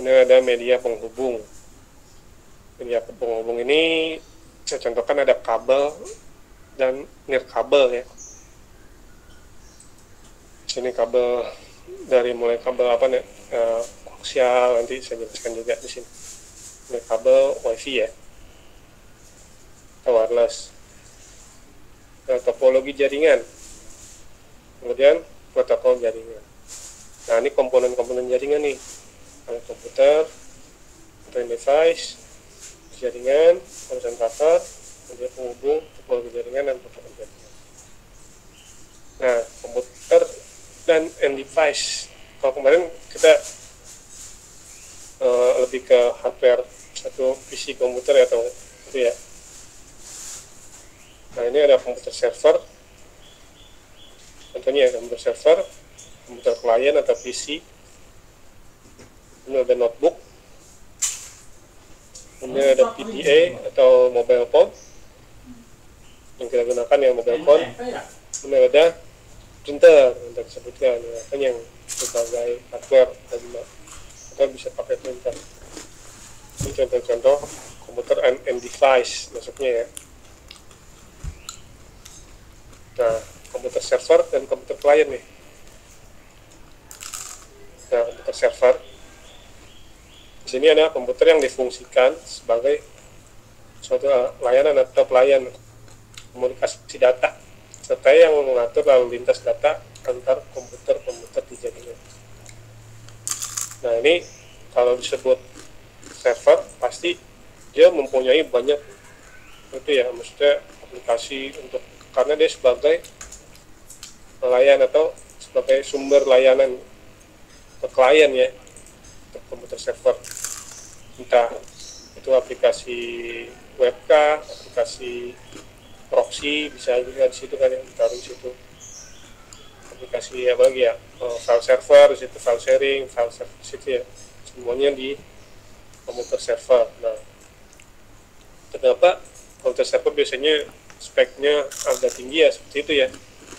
Ini ada media penghubung. Media penghubung ini saya contohkan ada kabel dan nirkabel ya. Sini kabel dari mulai kabel apa nih, koaksial, nanti saya jelaskan juga di sini. Ini kabel wifi ya, atau wireless. Nah, topologi jaringan, kemudian protokol jaringan. Nah, ini komponen-komponen jaringan nih. Ada komputer, device, jaringan, konsentrator, kemudian penghubung, topologi jaringan, dan protokol jaringan. Nah, komputer dan end device. Kalau kemarin kita lebih ke hardware satu PC komputer atau itu ya. Nah, ini ada komputer server. Contohnya komputer server, komputer klien atau PC. Ini ada notebook. Ini ada PDA atau mobile phone yang kita gunakan ya, mobile phone. Ini ada printer yang tadi disebutkan ya, kan yang sebagai hardware dan kita bisa pakai printer. Ini contoh-contoh komputer and device masuknya ya. Nah, komputer server dan komputer klien nih. Nah, komputer server di sini ada komputer yang difungsikan sebagai suatu layanan atau pelayan komunikasi data serta yang mengatur lalu lintas data antar komputer-komputer di jaringan. Nah, ini kalau disebut server pasti dia mempunyai banyak itu ya, maksudnya aplikasi untuk, karena dia sebagai pelayan atau sebagai sumber layanan ke klien ya, untuk komputer server. Entah itu aplikasi webcam, aplikasi proxy bisa juga di situ kan, yang ditaruh di situ. Aplikasi apa lagi ya, file server di situ, file sharing, file server di situ ya, semuanya di komputer server. Nah, kenapa komputer server biasanya speknya agak tinggi ya seperti itu ya,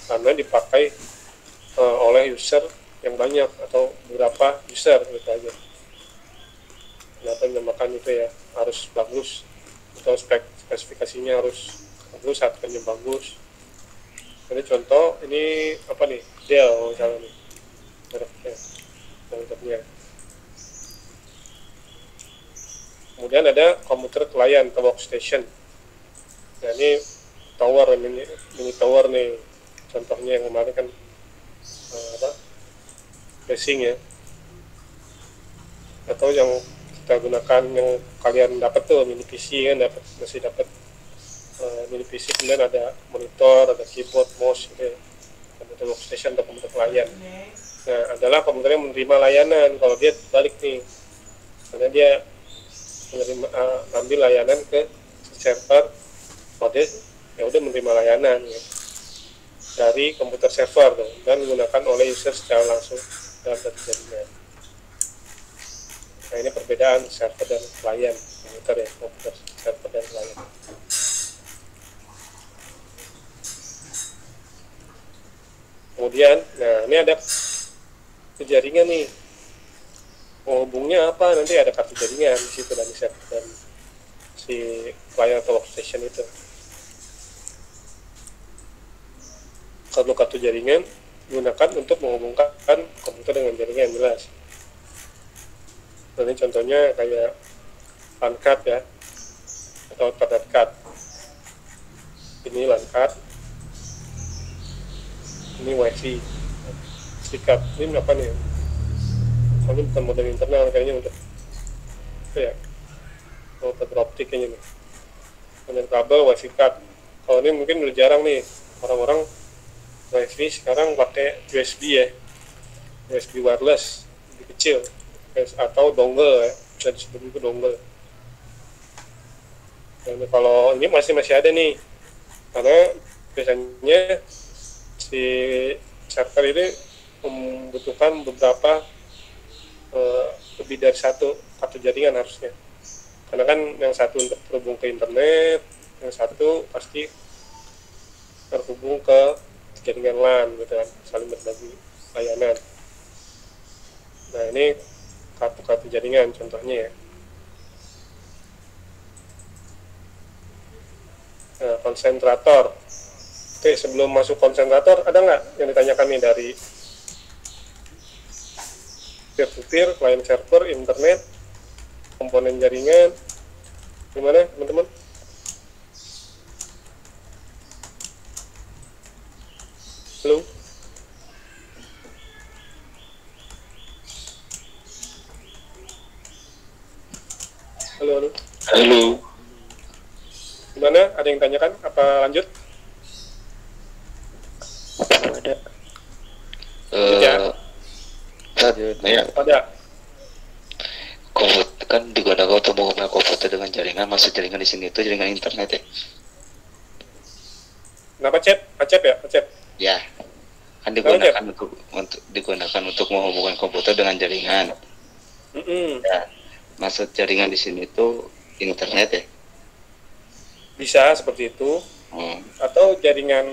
karena dipakai oleh user yang banyak atau beberapa user gitu aja. Kenapa dinamakan itu ya, harus bagus atau spesifikasinya harus bagus, harganya bagus. Jadi contoh ini apa nih, Dell misalnya nih, mereknya, komputernya. Kemudian ada komputer klien atau workstation. Nah, ini tower, mini tower nih, contohnya yang kemarin kan racing ya, atau yang kita gunakan yang kalian dapat tuh mini PC kan, masih dapat mini PC, kemudian ada monitor, ada keyboard, mouse gitu ya, komputer workstation atau komputer klien. Nah, adalah komputer yang menerima layanan. Kalau dia balik nih, karena dia menerima ambil layanan ke server, kalau dia ya udah menerima layanan ya, dari komputer server dan digunakan oleh user secara langsung dalam satu jaringan. Nah, ini perbedaan server dan klien komputer ya, komputer server dan klien. Kemudian, nah ini ada jaringan nih. Penghubungnya apa? Nanti ada kartu jaringan di situ dari server dan si klien atau workstation itu. Kalau kartu jaringan digunakan untuk menghubungkan komputer dengan jaringan, jelas. Ini contohnya kayak LAN card ya, atau Ethernet card. Ini LAN card, ini WiFi. Card ini apa nih? Ini bukan modem internal kayaknya, untuk apa ya? Oh, fiber optik kayaknya nih. Kemudian kabel WiFi card. Kalau ini mungkin udah jarang nih orang-orang WiFi sekarang pakai USB ya, USB wireless, lebih kecil, atau dongle ya, bisa disebut itu dongle. Dan kalau ini masih ada nih, karena biasanya si server ini membutuhkan beberapa lebih dari satu kartu jaringan harusnya, karena kan yang satu untuk terhubung ke internet, yang satu pasti terhubung ke jaringan LAN gitu kan, saling berbagi layanan. Nah ini kartu-kartu jaringan contohnya ya. Nah, konsentrator. Oke, sebelum masuk konsentrator, ada nggak yang ditanyakan nih dari peer-to-peer, client server, internet, komponen jaringan, gimana teman-teman? Halo? Halo, halo. Halo. Gimana? Ada yang tanyakan? Apa lanjut? Ada. Ya. Ya. Ada. Komputer kan digunakan untuk menghubungkan komputer dengan jaringan. Maksud jaringan di sini itu jaringan internet ya? Kenapa chat? Acep ya? Acep? Ya. Kan digunakan untuk digunakan untuk menghubungkan komputer dengan jaringan. Ya. Maksud jaringan di sini itu internet ya? Bisa seperti itu. Atau jaringan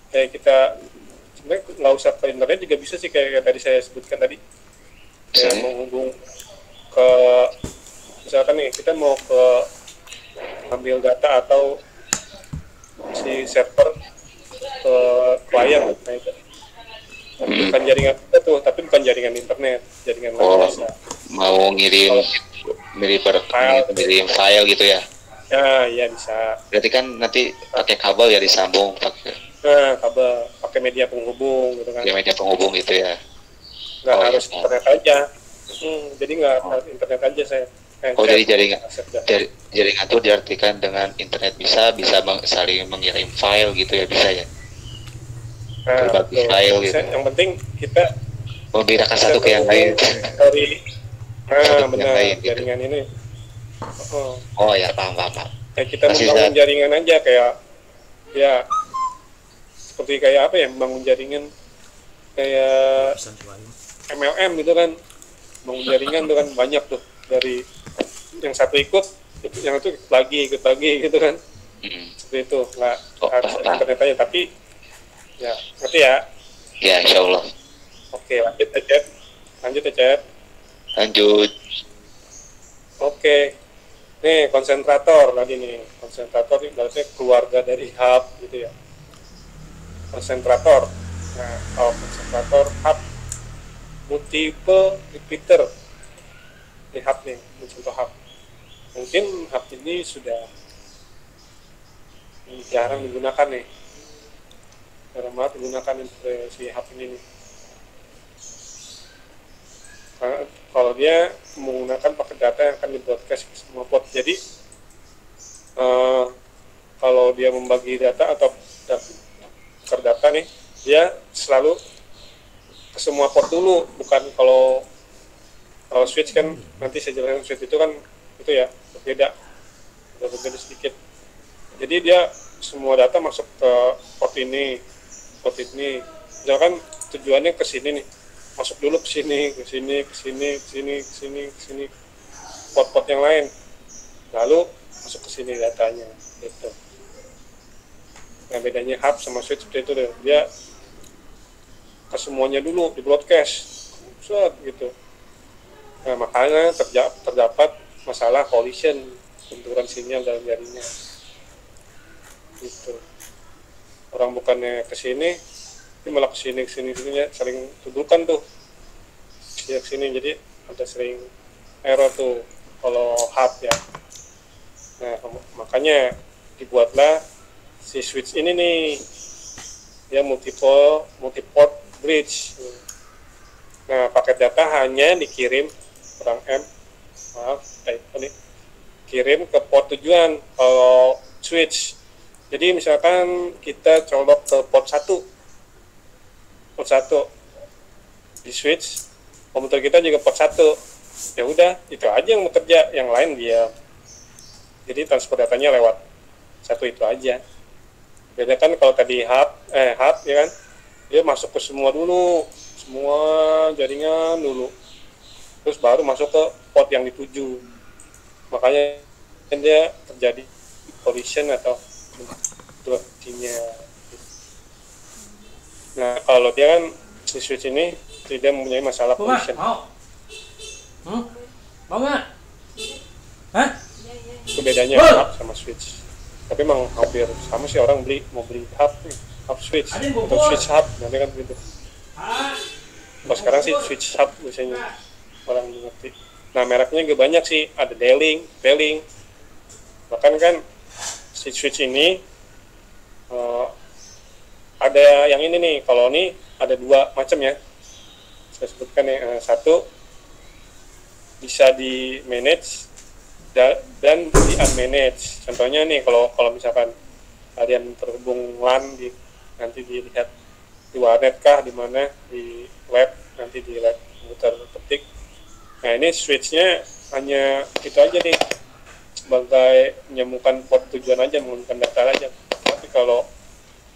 kayak kita sebenarnya nggak usah ke internet juga bisa sih, kayak tadi saya sebutkan tadi. Kayak menghubung ke, misalkan nih kita mau ke ambil data atau si server ke klien, nah itu bukan jaringan itu, tapi bukan jaringan internet, jaringan lain bisa. Mau ngirim file gitu ya? Ya bisa. Berarti kan nanti pakai kabel ya, disambung pakai. Nah, kabel, pakai media penghubung gitu kan. Ya, media penghubung gitu ya. Nggak harus ya, internet aja. Jadi nggak internet aja saya. Jadi jaringan itu diartikan dengan internet bisa saling mengirim file gitu ya, bisa ya. Berbagi file gitu. Yang penting kita membedakan satu ke yang lain. Benar, jaringan ini. Oh ya, paham. Kayak kita membangun jaringan aja, kayak ya seperti kayak apa ya, membangun jaringan kayak MLM gitu kan, membangun jaringan tuh kan banyak tuh, dari yang satu ikut, yang itu ikut lagi gitu kan. Seperti itu, nggak harus internet aja, tapi ya ngerti ya? Ya, insya Allah. Oke, lanjut ya. Lanjut. Oke. Nih konsentrator tadi nih. Konsentrator ini berarti keluarga dari hub gitu ya. Konsentrator. Nah, kalau konsentrator hub multiple repeater. Ini hub nih, contoh hub. Mungkin hub ini sudah jarang digunakan nih. Jarang banget digunakan si hub ini nih. Karena kalau dia menggunakan paket data yang akan di-broadcast ke semua port. Jadi kalau dia membagi data atau data nih, dia selalu ke semua port dulu, bukan kalau switch kan, nanti saya jelaskan switch itu kan itu ya berbeda sedikit. Jadi dia semua data masuk ke port ini. Misalkan tujuannya ke sini nih, masuk dulu ke sini, port-port yang lain, lalu masuk ke sini datanya gitu. Nah, bedanya hub sama switch seperti itu deh, dia ke semuanya dulu di broadcast gitu. Nah, makanya terdapat masalah collision, benturan sinyal dalam jaringan gitu. Orang bukannya ke sini, tapi malah ke sini sering tudukan tuh ke sini, jadi ada sering error tuh kalau hub ya. Nah, makanya dibuatlah si switch ini nih, dia multiport bridge. Nah, paket data hanya dikirim kirim ke port tujuan kalau switch. Jadi misalkan kita colok ke port 1 di switch, komputer kita juga port 1, ya udah itu aja yang bekerja, yang lain dia. Jadi transfer datanya lewat satu itu aja. Beda kan kalau tadi hub ya kan, dia masuk ke semua jaringan dulu, terus baru masuk ke port yang dituju. Makanya dia terjadi collision atau sinyal. Nah, kalau dia kan si switch ini tidak mempunyai masalah pollution. Mau? Mau nggak? Hah? Itu bedanya hub sama switch. Tapi emang hampir sama sih, orang mau beli hub nih, hub switch atau switch hub, nanti kan gitu. Kalau sekarang sih switch hub biasanya orang ngerti. Nah mereknya juga banyak sih, ada Delink, bahkan kan si switch ini ada yang ini nih. Kalau ini ada dua macam ya, saya sebutkan nih. Satu bisa di manage dan di unmanage. Contohnya nih, kalau misalkan kalian terhubung LAN nanti dilihat di warnet kah, di mana di lab, nanti di lab komputer ketik. Nah ini switchnya hanya itu aja nih, sebagai menyambungkan port tujuan aja, menggunakan data aja. Tapi kalau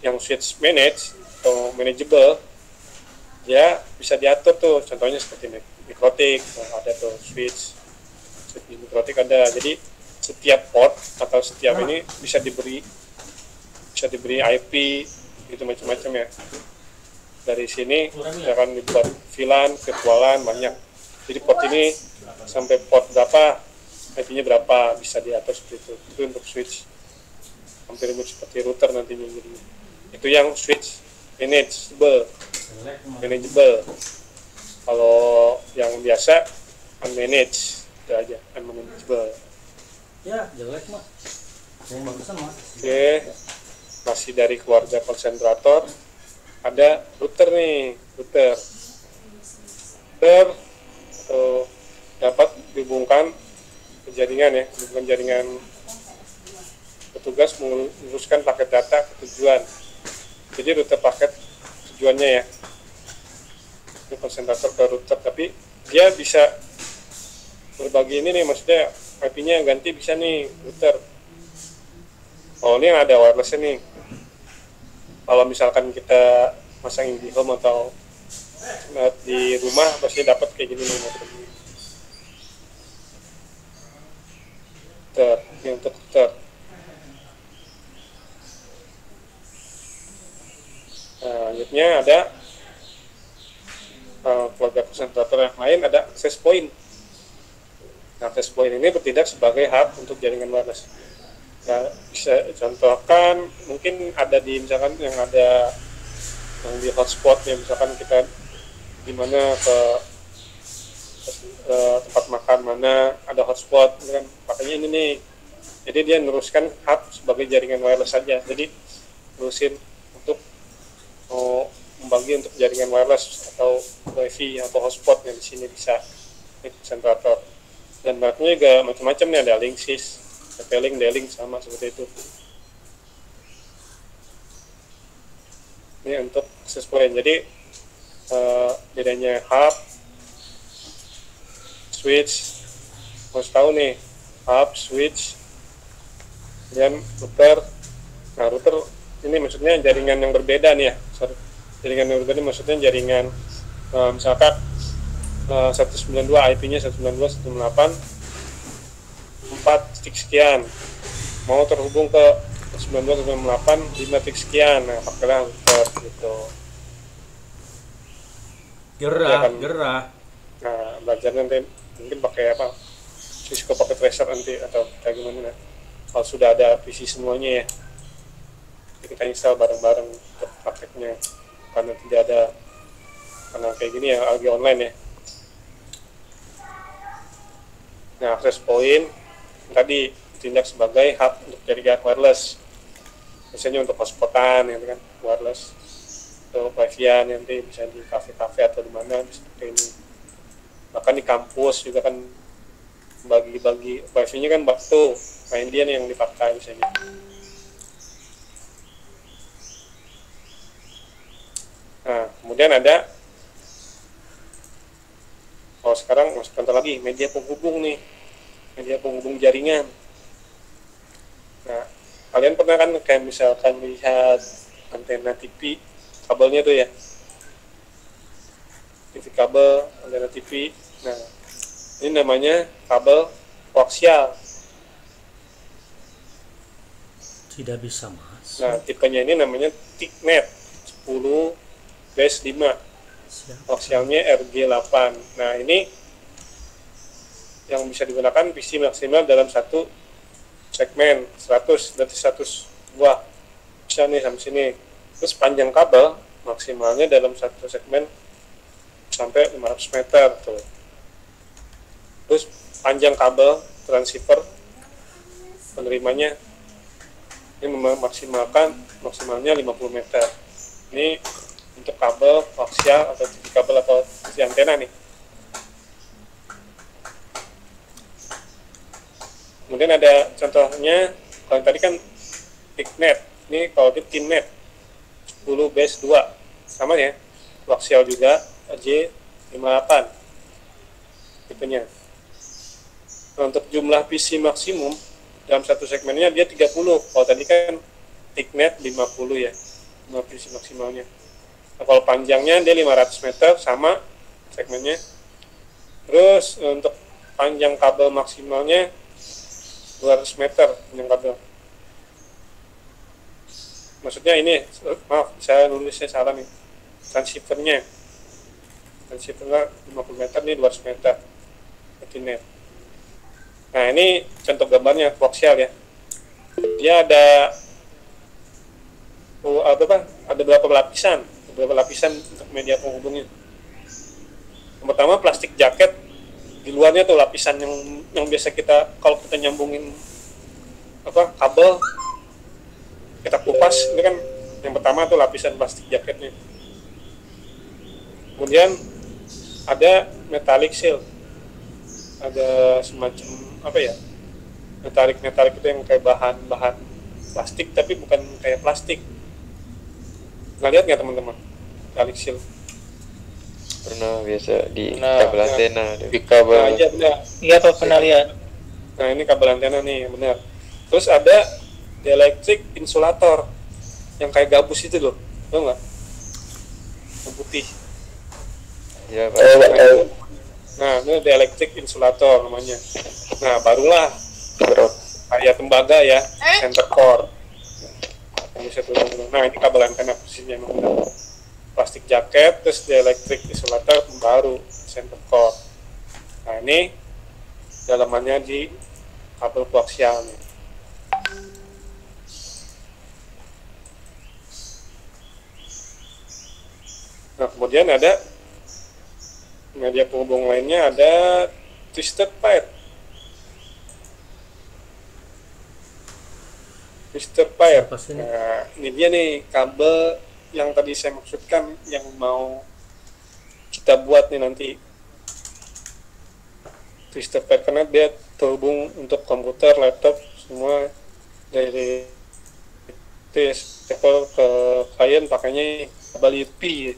yang switch manage atau manageable, ya bisa diatur tuh. Contohnya seperti mikrotik, ada tuh switch mikrotik ada. Jadi setiap port atau setiap ini bisa diberi IP itu macam-macam ya. Dari sini akan dibuat VLAN, virtualan banyak. Jadi port ini sampai port berapa, IP-nya berapa, bisa diatur seperti itu. Itu untuk switch. Hampir mirip seperti router nantinya. Jadi itu yang switch manageable. Kalau yang biasa unmanaged, itu aja, unmanageable. Ya, jelek mah. Yang bagusan mah. Oke, masih dari keluarga konsentrator, ada router nih, router dapat dihubungkan ke jaringan ya, hubungan jaringan. Petugas menguruskan paket data ke tujuan. Jadi router paket tujuannya ya, ini konsentrator ke router, tapi dia bisa berbagi ini nih, maksudnya IP-nya ganti bisa nih router. Oh ini ada wireless nih. Kalau misalkan kita masang di home atau di rumah, pasti dapat kayak gini nih router. Ini untuk router. Nah, selanjutnya ada keluarga konsentrator yang lain, ada access point. Nah, access point ini bertindak sebagai hub untuk jaringan wireless. Nah, bisa contohkan mungkin ada di misalkan yang ada yang di hotspot ya, misalkan kita di mana ke tempat makan mana ada hotspot kan, pakainya ini nih. Jadi dia neruskan hub sebagai jaringan wireless saja. Jadi terusin untuk membagi untuk jaringan wireless atau wifi atau hotspot yang di sini bisa ini konsentrator. Dan mereknya juga macam-macam nih, ada Linksys, TP-Link, D-Link sama seperti itu. Ini untuk access point. Jadi bedanya hub, switch, harus tahu nih hub, switch, dan router. Nah router ini maksudnya jaringan yang berbeda nih ya. Jaringan yang berbeda maksudnya jaringan misalkan 192 IP-nya 192.168 4 titik sekian, mau terhubung ke 192.168 5 titik sekian, nah pakailah router gitu. Gerah. Nah belajar nanti mungkin pakai apa, Cisco Packet Tracer nanti atau kayak gimana. Nah, kalau sudah ada PC semuanya ya, jadi kita install bareng-bareng untuk paketnya, karena tidak ada, karena kayak gini ya lagi online ya. Nah access point tadi tindak sebagai hub untuk jaringan wireless, biasanya untuk hotspotan ya kan, wireless atau wifi-an nanti bisa di kafe-kafe atau di mana bisa pakai ini. Bahkan di kampus juga kan bagi-bagi wifi-nya kan waktu main dia yang dipakai misalnya. Nah kemudian ada, kalau sekarang masuk contoh lagi media penghubung nih, media penghubung jaringan. Nah kalian pernah kan kayak misalkan lihat antena TV kabelnya tuh ya, TV kabel, antena TV. Nah ini namanya kabel koaksial. Tidak bisa masuk. Nah tipenya ini namanya TICnet 10/5. koaksialnya RG8. Nah ini yang bisa digunakan PC maksimal dalam satu segmen 100, berarti 100 buah bisa nih sampai sini. Terus panjang kabel maksimalnya dalam satu segmen sampai 500 meter tuh. Terus panjang kabel transceiver penerimanya ini maksimalnya 50 meter. Ini untuk kabel koaksial atau TV kabel atau TV antena nih. Kemudian ada contohnya, kalau tadi kan PICnet, ini kalau di TINnet 10 base 2 sama ya, koaksial juga J58 tipenya. Nah, untuk jumlah PC maksimum dalam satu segmennya dia 30. Kalau tadi kan PICnet 50 ya, jumlah PC maksimalnya. Nah, kalau panjangnya dia 500 meter sama segmennya. Terus untuk panjang kabel maksimalnya 200 meter panjang kabel. Maksudnya ini, maaf saya nulisnya salah nih, transceivernya 50 meter, ini 200 meter Ethernet. Nah ini contoh gambarnya koaksial ya. Dia ada berapa lapisan untuk media penghubungnya. Yang pertama plastik jaket, di luarnya tuh lapisan yang biasa kita kalau kita nyambungin kabel kita kupas, ini kan yang pertama tuh lapisan plastik jaketnya. Kemudian ada metallic shield, ada semacam metalik itu yang kayak bahan plastik tapi bukan kayak plastik. Nggak lihat nggak teman-teman metallic shield? Pernah, biasa di kabel antena. Di kabel. Nah, iya benar. Iya kok pernah lihat. Nah ini kabel antena nih, benar. Terus ada dielectric insulator yang kayak gabus itu loh, tau nggak? Yang putih. Ya, Pak. Nah ini dielectric insulator namanya. Nah barulah kayak tembaga ya, center core. Nah ini kabel antena posisinya memang benar. Plastik jaket, terus dielectric insulator baru center core. Nah ini dalamannya di kabel koaksial nih. Nah kemudian ada media penghubung lainnya, ada twisted pair. Nah ini dia nih kabel yang tadi saya maksudkan, yang mau kita buat nih nanti twisted pair, karena dia terhubung untuk komputer, laptop semua dari TS-level ke klien pakainya kabel UTP.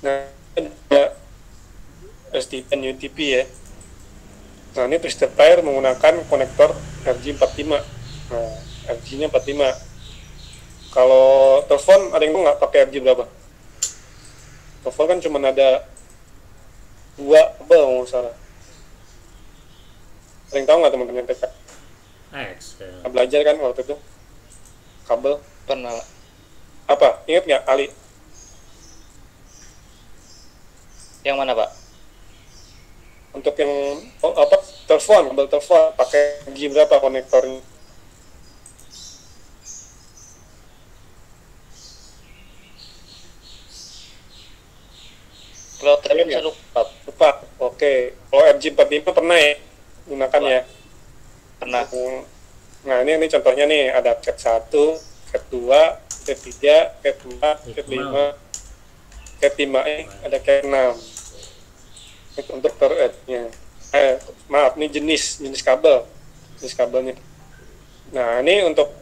Nah ada STN UTP ya. Nah ini twisted pair menggunakan konektor RJ45. Nah RJ-nya 45. Kalau telepon ada yang nggak pakai RJ berapa? Telepon kan cuma ada 2 kabel nggak salah. Ada yang tahu nggak teman-teman TK? Belajar kan waktu itu kabel? Pernah. Apa? Ingat nggak Ali? Yang mana Pak? Untuk yang telepon, kabel telepon pakai RJ berapa konektornya? Kalau tadi saya lupa. Oke. Kalau RJ45 pernah ya gunakan ya? Pernah. Nah ini contohnya nih, ada cat 1, cat 2, cat 3, cat 4, cat 5, cat 5E, ada cat 6. Itu untuk ternya. Maaf, ini jenis kabelnya. Nah ini untuk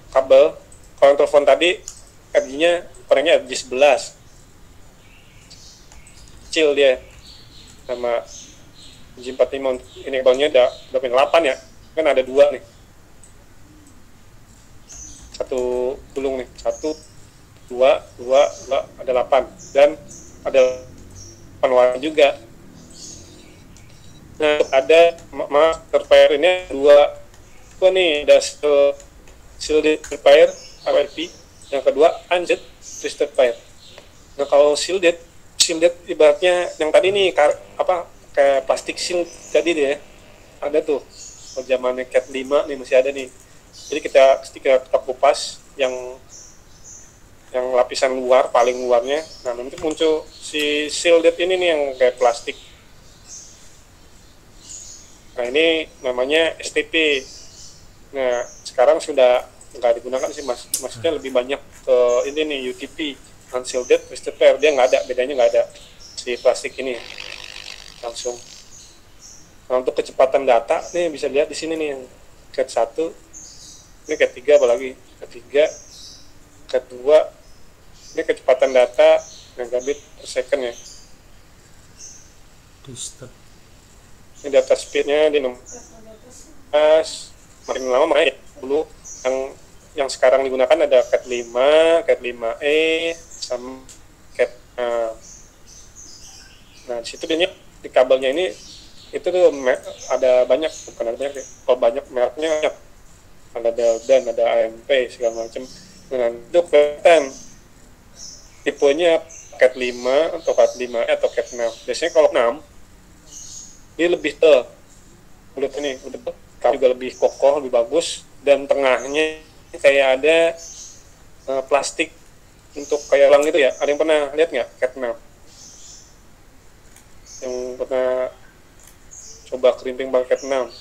kabel, kalau yang telepon tadi RJ-nya orangnya RJ11. Kecil dia sama J45. Ini kabelnya udah 8 ya, kan ada 2 nih, satu gulung nih, 1, 2, ada 8 dan ada 8 warna juga. Nah ada pair ini 2 nih, ada shielded pair RLP, yang kedua unjet twisted pair. Nah kalau shielded ibaratnya yang tadi nih kayak plastik shield tadi deh, ada tuh zamannya Cat 5 nih masih ada nih. Jadi kita kupas yang lapisan luar, paling luarnya. Nah nanti muncul si shielded ini nih yang kayak plastik. Nah ini namanya STP. Nah sekarang sudah nggak digunakan sih, maksudnya lebih banyak ke ini nih UTP, unshielded rectifier. Dia nggak ada, bedanya nggak ada si plastik ini langsung. Nah untuk kecepatan data nih bisa lihat di sini nih yang Cat 1, ini Cat 3 apalagi Cat 3, Cat 2, ini kecepatan data megabit per second ya. Ini data speednya di 16, makin lama makin dulu yang sekarang digunakan ada Cat 5, Cat 5e, sama Cat. Nah di situ dia di kabelnya ini itu tuh ada banyak, bukan ada banyak, kalau banyak mereknya ada Deldan, ada AMP segala macam. Nah itu kelihatan tipenya Cat 5 atau Cat 5e atau Cat 6. Biasanya kalau 6 ini lebih lihat ini juga lebih kokoh, lebih bagus, dan tengahnya kayak ada plastik untuk kayak lang itu ya. Ada yang pernah lihat nggak Cat 6? Yang pernah coba kerimping pakai Cat 6?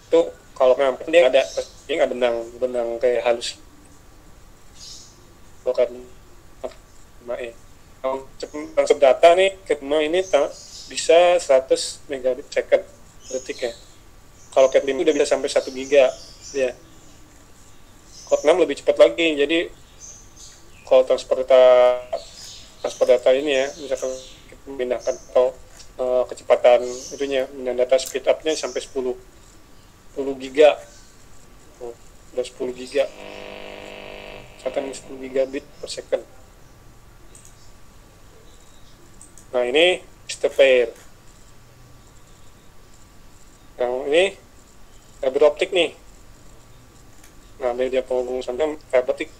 Itu kalau memang dia ada benang kayak halus. Bukan 5e. Transfer data nih Cat 5 ini bisa 100 megabit second detik ya. Kalau Cat 5 udah bisa sampai 1 giga ya. Cat 6 lebih cepat lagi. Jadi kalau transfer data ini ya, misalkan kita memindahkan atau kecepatan itunya, pindahan data speed up-nya sampai 10 giga. Udah 10 giga. Misalkan 10 gigabit per second. Nah ini pair. Yang ini fiber optik nih. Nah dia penghubung sampai fiber optik.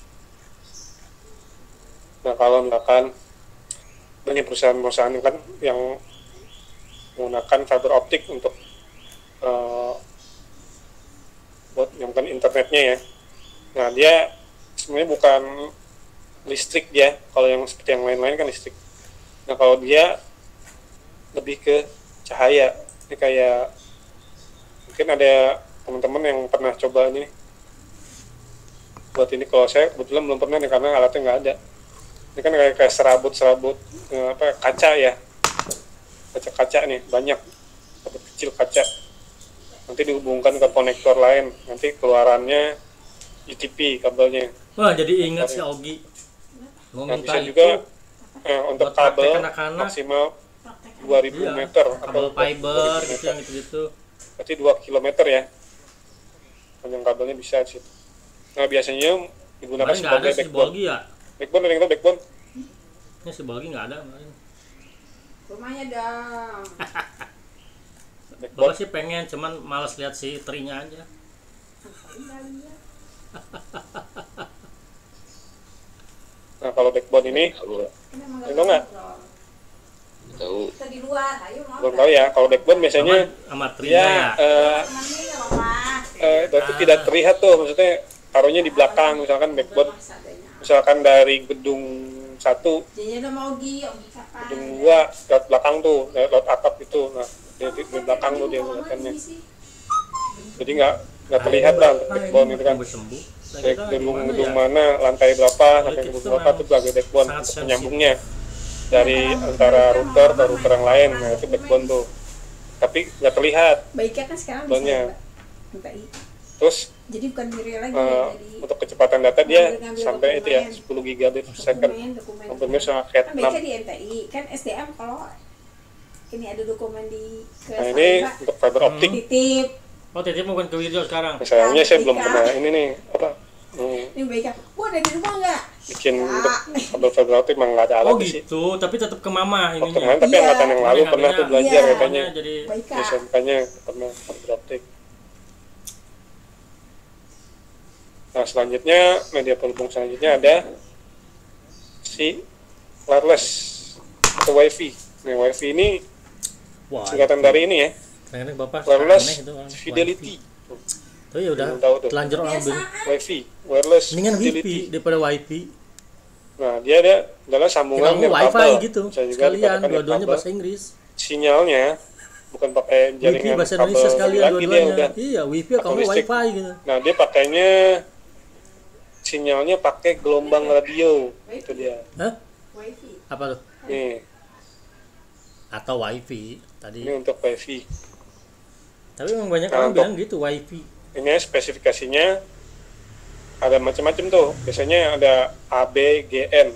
Nah kalau misalkan banyak perusahaan kan yang menggunakan fiber optik untuk buat yang kan internetnya ya. Nah dia sebenarnya bukan listrik dia, kalau yang seperti yang lain-lain kan listrik. Nah kalau dia lebih ke cahaya. Ini kayak mungkin ada teman-teman yang pernah coba ini buat ini. Kalau saya kebetulan belum pernah nih karena alatnya nggak ada. Ini kan kayak serabut kaca ya, kaca nih banyak, serabut kecil kaca, nanti dihubungkan ke konektor lain, nanti keluarannya UTP kabelnya. Wah jadi ingat si Ogi Nah bisa juga untuk kabel maksimal 2000 iya, meter kabel atau fiber gitu yang gitu. Berarti 2 km ya panjang kabelnya bisa di situ. Nah biasanya digunakan sebagai backbone. Ya? Backbone ada yang tahu backbone? Ini si Bogi nggak ada kemarin. Rumahnya dong. Bapak sih pengen, cuman malas lihat si trinya aja. Nah kalau backbone ini tahu nggak? Tahu. Kita di luar, ayo mau. Belum tahu ya. Kalau backbone biasanya sama trinya berarti tidak terlihat tuh, maksudnya taruhnya di belakang, misalkan backbone misalkan dari gedung 1 gedung 2 lewat belakang tuh, lewat atap itu. Nah di belakang tuh dia letakkannya, jadi nggak terlihat lah backbone itu kan. Gedung mana, lantai berapa, sampai gedung berapa tuh sebagai backbone penyambungnya dari antara router ke router yang lain. Nah itu backbone tuh, tapi nggak terlihat baiknya kan sekarang backbone-nya. MPI. Terus Jadi bukan diri lagi untuk kecepatan data dia sampai itu ya 10 gigabit per second. Dokumennya sama Cat 6. Kan baiknya di MPI, kan SDM kalau ini ada dokumen di Nah ini untuk fiber optik. titip. Oh titip bukan ke video sekarang. Sayangnya saya belum pernah ini nih Ini baiknya, wah ada di rumah nggak? bikin untuk kabel fiber optik memang nggak ada alat Oh sih. gitu, tapi tetap ke mama Waktu ininya. kemarin tapi angkatan yang lalu pernah tuh belajar katanya Jadi Baika. SMK-nya pernah fiber optik. Nah, selanjutnya media penghubung selanjutnya ada si wireless atau wifi. Nah, wifi ini Wah, singkatan dari ini ya, kadang-kadang bapak wireless aneh itu orang fidelity. wifi. Oh ya udah Belum tahu tuh. telanjur orang bilang Wifi, wireless mendingan fidelity. wifi daripada wifi. Nah, dia adalah sambungan Kita mau wifi kabel. gitu Bisa juga sekalian dikatakan dua-duanya kabel. bahasa Inggris. Sinyalnya bukan pakai Wifi jaringan bahasa kabel Indonesia sekalian lagi, dia dua-duanya. udah Iya, wifi atau kamu listrik. wifi gitu. Nah, dia pakainya sinyalnya pakai gelombang radio. Itu dia. Hah? Wifi. Apa tuh? Nih, Atau wifi tadi. ini untuk wifi. Tapi memang banyak Nah, orang untuk- bilang gitu wifi. Ini spesifikasinya ada macam-macam tuh. Biasanya ada ABGN.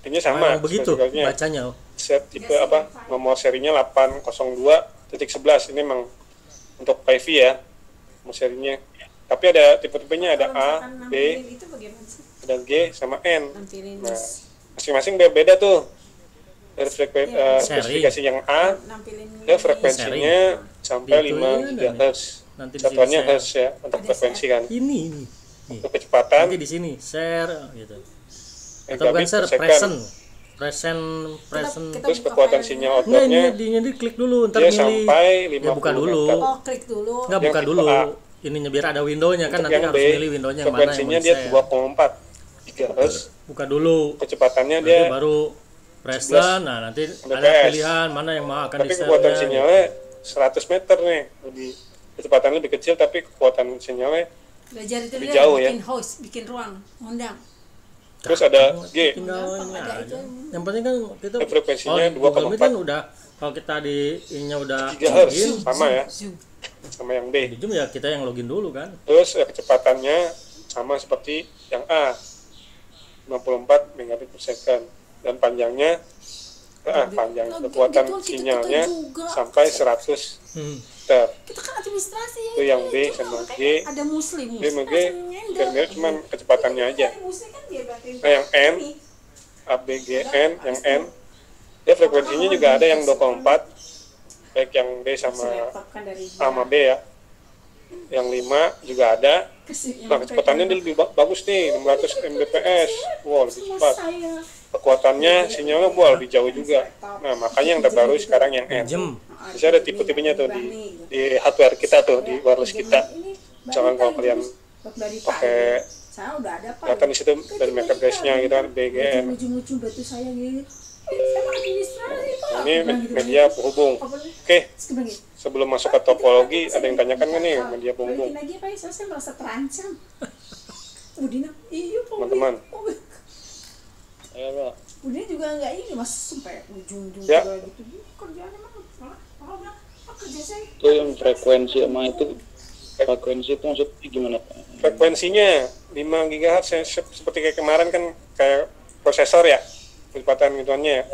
Ini sama Memang begitu spesifikasinya. bacanya. Set tipe apa? Nomor serinya 802.11. Ini memang untuk wifi ya. Nomor serinya. Tapi ada tipe-tipenya, ada Kalau A, misalkan B, nampilin itu bagaimana sih? ada G sama N. Nampilin Nah, masing-masing beda tuh. Dari Iya. spesifikasi yang A, nampilin ya frekuensinya sampai Gitu 5 ya, GHz. Nanti di Satuannya sini Hz ya, untuk Ada frekuensi kan. ini. Nih. Untuk kecepatan, Nanti di sini share gitu. Atau bukan megabit share, per second. present. Kita Terus buka kekuatan filenya. sinyal Enggak, outputnya ini klik dulu, ntar dia milih. sampai 50 Ya, buka dulu. meter. Oh, klik dulu. Enggak, Yang buka tipe dulu. A. Ininya biar ada windownya kan, Untuk nanti yang harus B, milih windownya yang mana yang frekuensinya mau dia di-share. 2,4 GHz. Buka dulu. Kecepatannya Nanti dia, baru present. Nah, nanti ada Mbps. pilihan mana yang mau akan tapi di-share. kekuatan sinyalnya 100 meter nih. Kecepatan lebih kecil tapi kekuatan sinyalnya. Belajar itu Lebih dia jauh ya. bikin host, bikin ruang, undang. Terus ada G, Tinggal ini Ada aja. itu. Yang penting kan kita frekuensinya Google Meet 2,4 kan udah kalau kita di ininya udah GHz login, sama ya, Zoom. sama yang B. di Zoom ya kita yang login dulu kan. Terus kecepatannya sama seperti yang A, 54 megabit per second, dan panjangnya panjang Nah, kekuatan gitu, kita sinyalnya juga. sampai 100 Hmm. meter. Kita kan administrasi ya. Itu yang B itu sama makanya G. Ada muslim. B sama G biar cuman kecepatannya aja. Muslim kan dia berarti. Nah, yang N, ABGN, yang N, dia frekuensinya juga ada yang 2,4, baik yang D sama A sama B ya. Yang 5 juga ada. Nah, kecepatannya dia lebih bagus nih, 600 Mbps. Wow, lebih cepat. Kekuatannya sinyalnya lebih jauh juga. Nah, makanya yang terbaru sekarang yang N. Jam. Bisa ada tipe-tipenya tuh di hardware kita tuh, di wireless kita. Misalkan kalau kalian pakai saya udah ada Pak. kelihatan di situ dari meter guys-nya gitu kan, BGN. Lucu-lucu batu saya gitu. Emang administrasi Pak. Nah, ini media penghubung. Oke, sebelum masuk ke topologi, ada yang tanyakan nggak nih media penghubung? Balikin lagi Pak, saya merasa terancam. Udina, iya Pak. Teman-teman. Ayo, Pak. Udina juga nggak ini mas sampai ujung-ujung Ya. juga gitu. Kerjaan emang malah bilang, kerja saya. Itu yang frekuensi sama itu frekuensi itu maksudnya gimana Pak? Frekuensinya 5 GHz seperti kayak kemarin kan, kayak prosesor ya, kecepatan gituannya ya.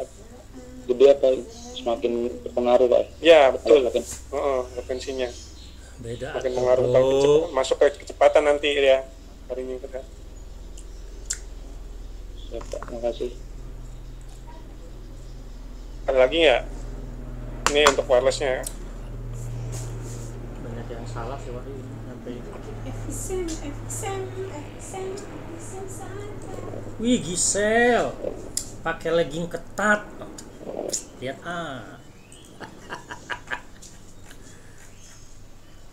Gede apa semakin berpengaruh Pak? Ya, betul. Makin Frekuensinya Beda. makin atuh, mengaruh bro. masuk ke kecepatan nanti ya. Hari ini kita. siap Pak, makasih. Ada lagi nggak? Ini untuk wirelessnya. Banyak yang salah sih waktu ini sampai. Efisien santai. Wih, Gisel. Pakai legging ketat. Lihat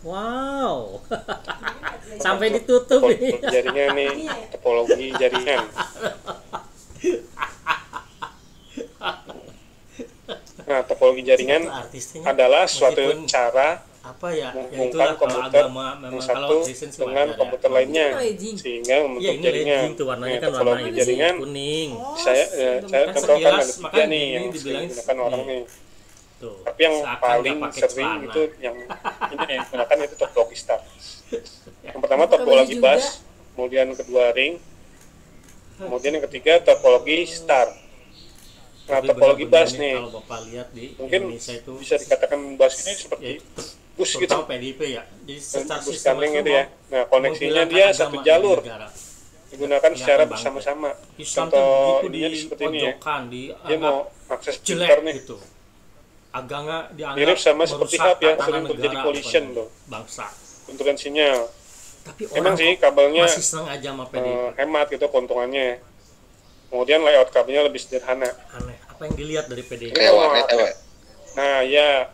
Wow. Sampai ditutup ini. Jaringan nih, topologi jaringan. Nah, topologi jaringan Artisnya adalah suatu meskipun cara apa ya? Ya menghubungkan itulah kalau komputer agama memang yang kalau satu desain sih dengan wajar ya. komputer lainnya Legging. sehingga Iya, membentuk ini jaringan. legging tuh warnanya Nah, kan warna topologi ini jaringan kuning. saya Kan contohkan sekilas, ada tiga makanya nih ini yang sering dibilangin digunakan orang nih. Tuh. Tapi yang Seakan paling nggak pakai sering celana. itu yang ini yang digunakan itu topologi star. Yang pertama Topologi topologi juga. bus, kemudian kedua ring, kemudian yang ketiga topologi star. Nah, Tapi topologi benar-benar bus ini nih kalau Bapak lihat di mungkin Indonesia itu bisa dikatakan bus ini ya, seperti bus gitu, terutama PDIP ya. Jadi secara bus sistem kambing itu gitu ya. Nah, koneksinya dia satu jalur digunakan secara bersama-sama. Islam tuh Contoh begitu di ininya seperti ini ya. pojokan, di Dia mau akses jelek Twitter nih. gitu. Agama dianggap Mirip sama seperti merusak hub ya, tatanan sering terjadi negara, collision bukan tuh. bangsa. Bentukan sinyal. Tapi Emang orang sih kok kabelnya masih seneng aja sama PDIP. hemat gitu keuntungannya. Kemudian layout kabelnya lebih sederhana. Aneh. Apa yang dilihat dari PDIP? Kayak warnet Nah ya,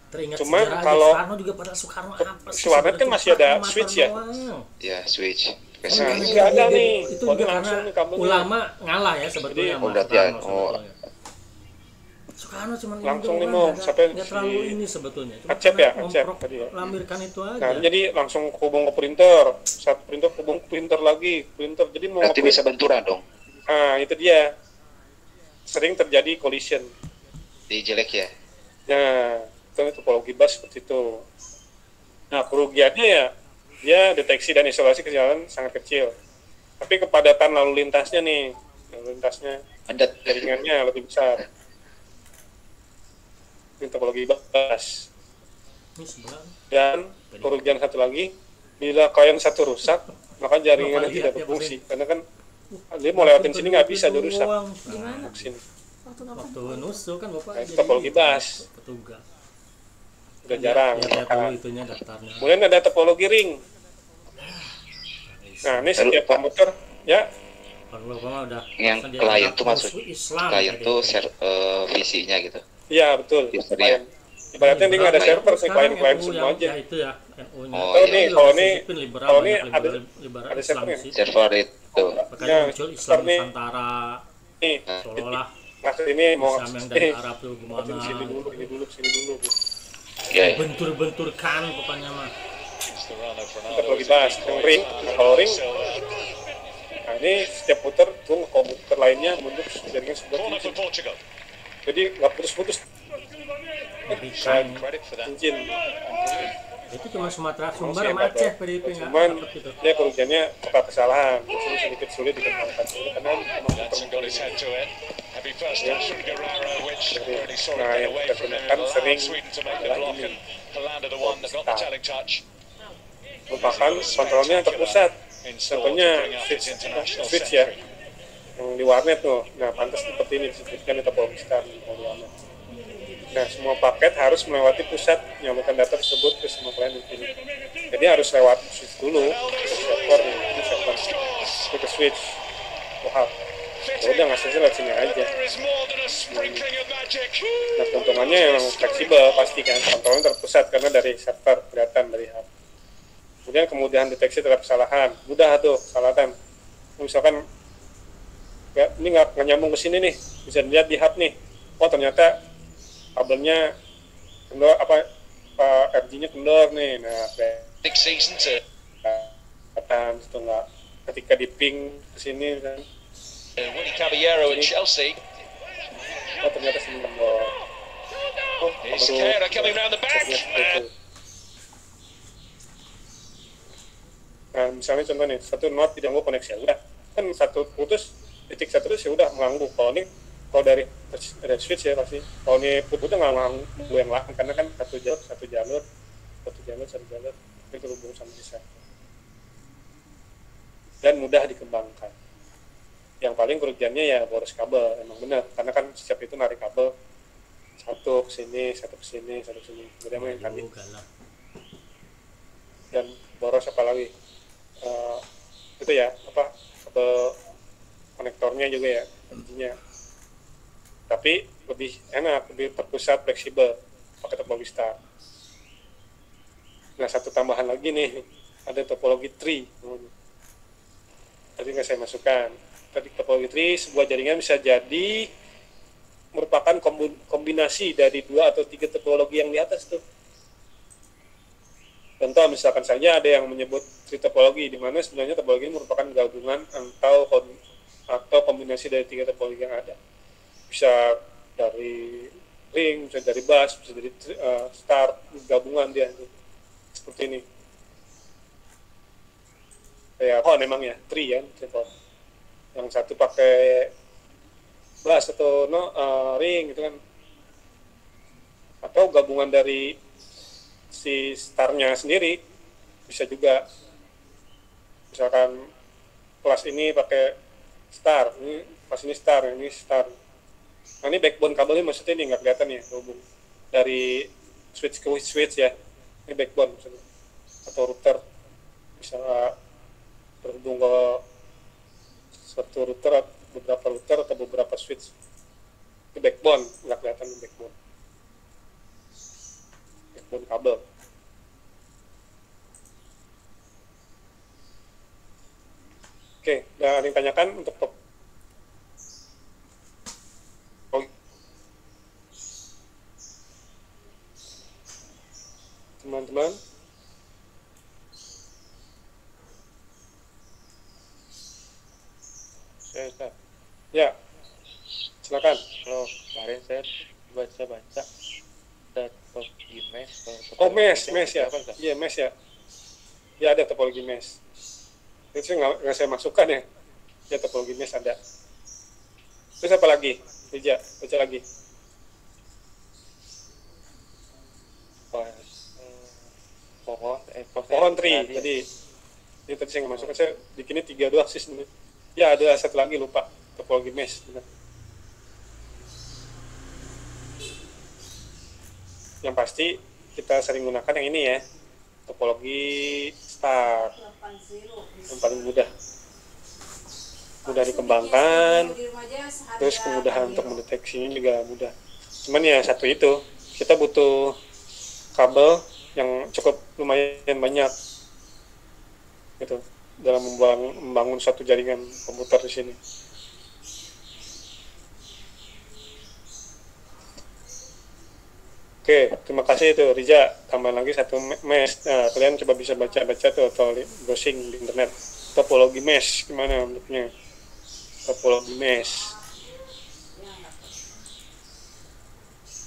Teringat Cuman sejarah kalau- aja Soekarno juga pada Soekarno apa sih? si warnet kan sebenarnya masih ada cuma switch motor ya? doang. Ya, switch. Kan Nah, karena nggak ada dia- nih. Itu Kalau juga langsung karena nih kabelnya. ulama ngalah ya sebetulnya Jadi- sama Oh, berarti Soekarno ya. sebetulnya. Soekarno cuma ini Langsung nih, doang, Mo. nggak Sampai nggak terlalu si ini sebetulnya. Cuma Acep karena ya? Acep memprok- tadi ya? lamirkan itu aja. nah jadi langsung hubung ke printer. Saat printer hubung ke printer lagi, printer. Jadi mau Berarti nge-print- bisa benturan dong. Nah itu dia. Sering terjadi collision. Di jelek ya. Nah, itu topologi bus seperti itu. Nah, kerugiannya ya, dia deteksi dan isolasi kejadian sangat kecil. Tapi kepadatan lalu lintasnya nih, lalu lintasnya, Padat. jaringannya lebih besar. Ini topologi bus. Ini sebelah. Dan kerugian satu lagi, bila koin satu rusak, maka jaringannya Bapak tidak lihat ya, berfungsi. Karena kan dia mau lewatin sini nggak bisa, dia rusak. Doang. Gimana? Ke sini. Waktu kapan? Waktu nusuk kan Bapak Nah, itu jadi topologi bus. petugas. Udah jarang. Ya, lihat dulu itunya daftarnya. Kemudian ada topologi ring. Nah, ini setiap komputer, ya, Kalau Bapak mah udah Yang dia klien anggap tuh maksud musuh Islam klien tadi. tuh visinya gitu. iya betul. Usernya. Ibaratnya dia nggak ada Liberal, server, sekarang klien-klien NU semua yang- aja. ya itu ya NU-nya. Oh, Kalau iya. nih, kalau nih, liberal, kalau nih banyak ada liberal ada Islam servernya. sih. Server itu. Makanya Ya, muncul Islam server nih. Nusantara Nih, seolah-olah nah ini mau Islam yang dari Arab tuh gimana sini dulu, ini dulu, sini dulu. Ya, ya. bentur-benturkan pokoknya mah. Kita lagi bahas yang ring. Nah, kalau ring, nah ini setiap putar tuh komputer lainnya bentuk jaringan sebelah cincin. Jadi nggak putus-putus Mengerikan. cincin. Itu cuma Sumatera Sumbar Saya sama nggak Aceh tahu. PDIP nggak Cuman dapat gitu. dia kerugiannya suka kesalahan, jadi sedikit sulit dikembangkan karena memang dari nah yang kita gunakan sering adalah ini merupakan kontrolnya terpusat. Contohnya switch ya, yang di warnet tuh. Nah pantas seperti ini disebutkan di topologi star di warnet. Nah semua paket harus melewati pusat menyampaikan data tersebut ke semua klien ini. Jadi harus lewat switch dulu, ke server, ini server, itu ke switch, ke hub. Ya udah ngasihnya lewat sini aja. Nah keuntungannya yang fleksibel pasti kan, kontrolnya terpusat karena dari server kelihatan dari hub. Kemudian kemudahan deteksi terhadap kesalahan, mudah tuh kesalahan. Misalkan ya, ini nggak nyambung ke sini nih, bisa dilihat di hub nih. Oh ternyata kabelnya kendor RG-nya kendor nih. Nah, kelihatan itu nggak ketika di ping ke sini kan. Willy Caballero at Chelsea. Oh ternyata sini kendor. Oh, Here's baru Kehrer coming round the back. ternyata itu. Nah, misalnya contoh nih, satu not tidak mau koneksi ya udah kan satu putus titik satu terus ya udah mengganggu. Kalau dari switch ya pasti kalau ini putusnya nggak mengganggu yang lain karena kan satu jalur itu hubung sama di server dan mudah dikembangkan. Yang paling kerugiannya ya boros kabel, emang benar karena kan setiap itu narik kabel satu ke sini kemudian yang tadi Aduh, galak. dan boros apalagi itu ya kabel konektornya juga ya intinya, tapi lebih enak, lebih terpusat, fleksibel pakai topologi star. Nah satu tambahan lagi nih, ada topologi tree. Tadi nggak saya masukkan. Tadi topologi tree sebuah jaringan bisa jadi merupakan kombinasi dari 2 atau 3 topologi yang di atas tuh. Contoh misalkan saja ada yang menyebut tree topologi, di mana sebenarnya topologi ini merupakan gabungan atau kombinasi dari 3 topologi yang ada. Bisa dari ring, bisa dari bus, bisa dari star, gabungan dia seperti ini. Kayak memang ya tree ya, yang satu pakai bus atau ring gitu kan, atau gabungan dari si starnya sendiri bisa juga. Misalkan kelas ini pakai star, ini kelas ini star, ini star. Nah ini backbone kabelnya maksudnya ini nggak kelihatan ya, hubung dari switch ke switch ya, ini backbone maksudnya, atau router. bisa terhubung ke satu router, beberapa router atau beberapa switch. Itu backbone, nggak kelihatan di backbone kabel. Oke, ada yang tanyakan untuk top teman-teman? Saya Ustaz. Ya, silakan. Kalau kemarin saya baca topologi mesh. Oh, mesh ya. Apa, Ustaz? Iya, mesh ya. Ya, ada topologi mesh. Itu nggak saya masukkan ya. Ya, topologi mesh ada. Terus apa lagi? Baca lagi. Pohon tree. Jadi tadi saya nggak masukkan. Saya bikinnya 3 aksis ini. Ya, ada satu lagi lupa. Topologi mesh. Benar. Yang pasti kita sering gunakan yang ini ya, topologi star, yang paling mudah dikembangkan, terus kemudahan untuk mendeteksinya juga mudah. Cuman ya satu itu, kita butuh kabel yang cukup lumayan banyak gitu dalam membangun satu jaringan komputer di sini. Oke, terima kasih itu Riza. Tambah lagi satu mesh. Nah, kalian coba bisa baca-baca tuh atau browsing di internet. Topologi mesh gimana bentuknya? Topologi mesh.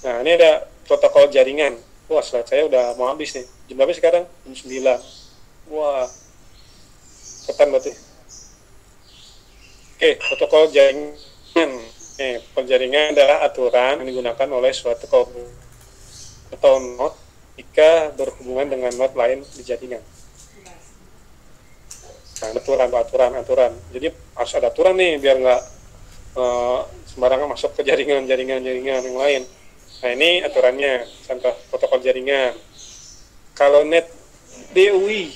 Nah, ini ada protokol jaringan. Wah, slide saya udah mau habis nih. Jam berapa sekarang? Jam 9. Wah, ketan berarti. Oke, protokol jaringan. Jaringan adalah aturan yang digunakan oleh suatu komputer atau node jika berhubungan dengan node lain di jaringan. Nah, aturan. Jadi harus ada aturan nih biar nggak sembarangan masuk ke jaringan yang lain. Nah, ini aturannya, contoh protokol jaringan. Kalau net DUI,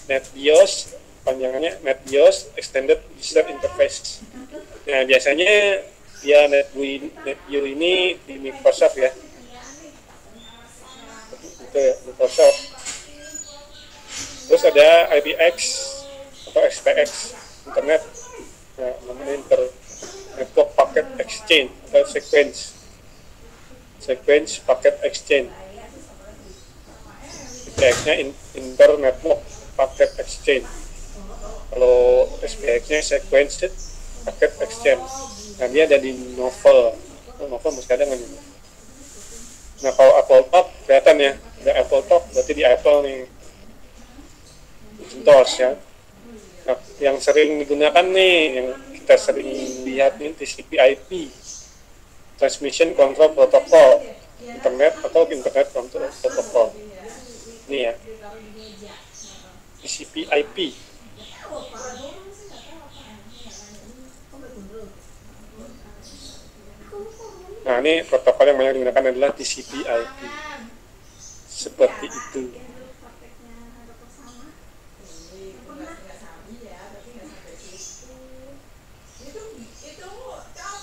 net BIOS, panjangannya net BIOS Extended User Interface. Nah, biasanya ya NetBIOS ini di Microsoft ya. Itu ya, Microsoft. Terus ada IPX atau XPX, Internet, nah, namanya Network Packet Exchange atau Sequence Packet Exchange. IPX-nya Inter Network Packet Exchange. Kalau SPX-nya Sequence Packet Exchange. Nah, dia ada di Novel masih ada nggak nih? Nah, kalau Apple Talk kelihatan ya, ada Apple Talk berarti di Apple nih, CentOS ya. Nah, yang sering digunakan nih, yang kita sering lihat nih TCP/IP, Transmission Control Protocol, Internet atau Internet Control Protocol. Ini ya, TCP/IP. Nah, ini protokol yang banyak digunakan adalah TCP/IP. Seperti itu.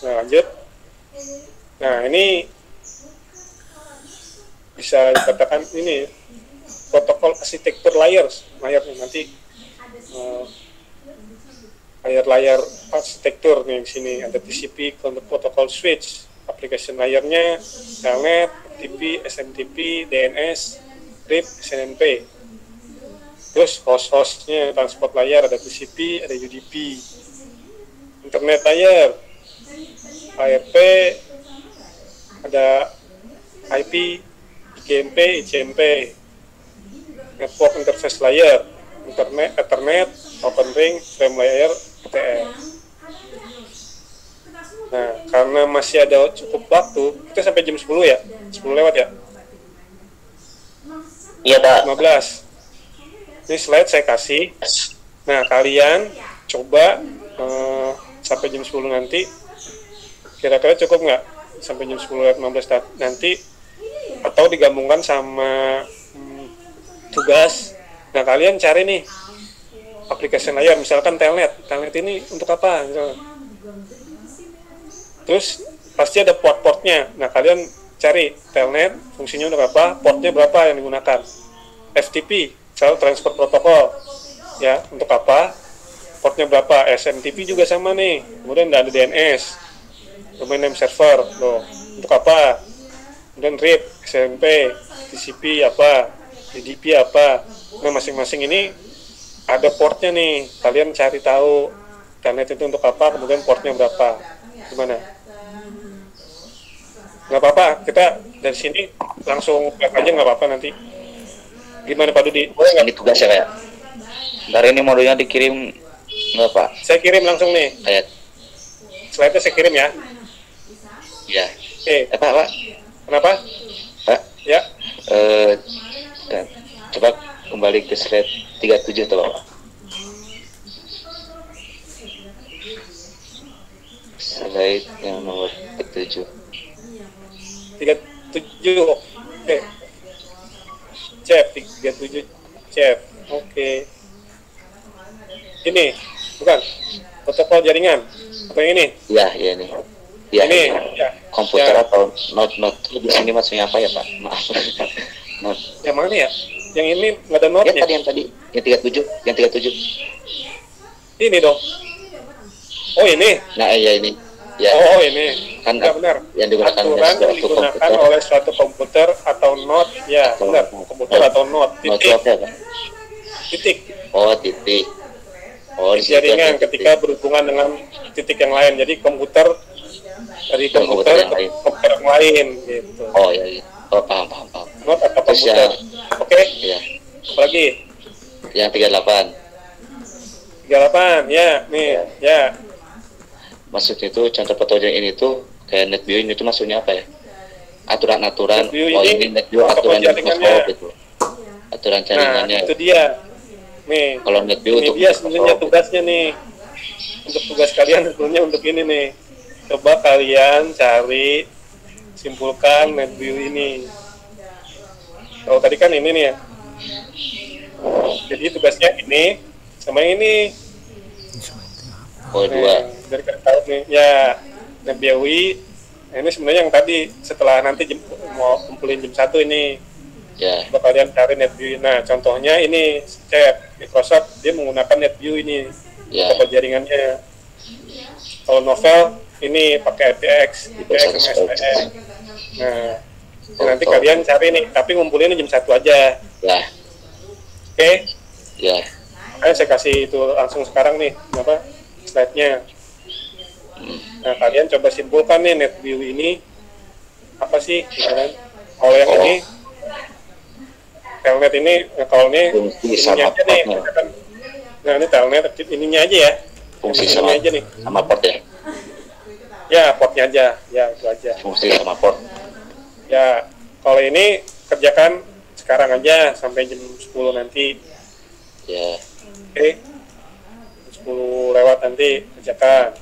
Nah, lanjut. Nah, ini bisa dikatakan ini protokol arsitektur layarnya nanti layar arsitektur nih di sini ada TCP protokol switch. Application layernya Telnet, FTP, SMTP, DNS, RIP, SNMP. Terus host-hostnya transport layar ada TCP, ada UDP. Internet layer, ARP, ada IP, IGMP, ICMP. Network interface layer, Internet, Ethernet, Open Ring, Frame layer, ETL. Nah, karena masih ada cukup waktu, kita sampai jam 10 ya? 10 lewat ya? Iya, Pak. 15. Ini slide saya kasih. Nah, kalian coba sampai jam 10 nanti, kira-kira cukup nggak? Sampai jam 10 lewat 15 nanti, atau digabungkan sama tugas. Nah kalian cari nih aplikasi layar, misalkan telnet ini untuk apa misalkan. Terus pasti ada port-portnya. Nah kalian cari telnet fungsinya untuk apa, portnya berapa yang digunakan. FTP, File Transfer Protocol, ya untuk apa, portnya berapa. SMTP juga sama nih. Kemudian ada DNS, Domain Name Server, loh untuk apa. Kemudian RIP, SMP, TCP apa, DDP apa. Nah masing-masing ini ada portnya nih, kalian cari tahu telnet itu untuk apa, kemudian portnya berapa, gimana? Nggak apa-apa, kita dari sini langsung lihat aja, nggak apa-apa nanti. Gimana Pak Dudi? Boleh nggak? Ini tugasnya kayak. Dari ini modulnya dikirim nggak Pak? Saya kirim langsung nih. Kayak. Slide-nya saya kirim ya. Ya. Oke. Pak. Kenapa? Pak. Ya. Coba kembali ke slide 37 tuh Pak. Slide yang nomor 37. 37. Oke. Cep 37 cep. Oke. Ini bukan protokol jaringan. Apa yang ini? Ya ini. Ya, ini. Ya. Komputer Ya. atau not di sini maksudnya apa ya Pak? Maaf. Not. Yang mana ya? Yang ini nggak ada notnya. Yang tadi yang 37. Ini dong. Oh ini. Nah iya ini. Ya. Oh ini. Kan Ya, benar. yang digunakan Aturan yang digunakan oleh suatu komputer atau not. Ya benar. Komputer atau not. Titik. Titik. Oh titik. Oh di situ Jaringan ada ketika berhubungan dengan titik yang lain. Jadi komputer dari komputer yang lain. ke komputer yang lain gitu. Oh ya. Oh paham. Not atau Terus komputer. Oke. Ya. Apalagi Yang 38. 38 ya nih ya. Maksudnya itu contoh petunjuk ini tuh kayak NetView ini tuh maksudnya apa ya? Aturan-aturan. NetView Oh ini ini NetView aturan di jaringannya. Microsoft itu. Aturan Nah jaringannya. itu dia. Nih. Kalau NetView Ini untuk dia sebenarnya tugasnya nih. Untuk tugas kalian sebenarnya untuk ini nih. Coba kalian cari, simpulkan NetView ini. Kalau tadi kan ini nih ya. Jadi tugasnya ini sama ini. Oh dua. Dari kalian tahu nih, ya NetView ini sebenarnya yang tadi setelah nanti mau kumpulin jam 1 ini. Ya. Coba kalian cari NetView. Nah, contohnya ini chat Microsoft dia menggunakan NetView ini. Ya. Apa jaringannya? Kalau novel ini pakai IPX sama SPX. Nah, nanti kalian cari nih, tapi ngumpulinnya jam 1 aja. Ya. Oke? Ya. Makanya saya kasih itu langsung sekarang nih, apa? Slide-nya. Nah, kalian coba simpulkan nih NetView ini apa sih? Gitu kan? Kalau yang ini telnet ini, kalau ini ininya aja nih. Nah, ini telnet ininya aja ya. Fungsi Ininya sama aja nih. sama port ya. Ya, portnya aja. Ya, itu aja. Fungsi sama port. Ya, kalau ini kerjakan sekarang aja sampai jam 10 nanti. Ya. Oke. 10 lewat nanti kerjakan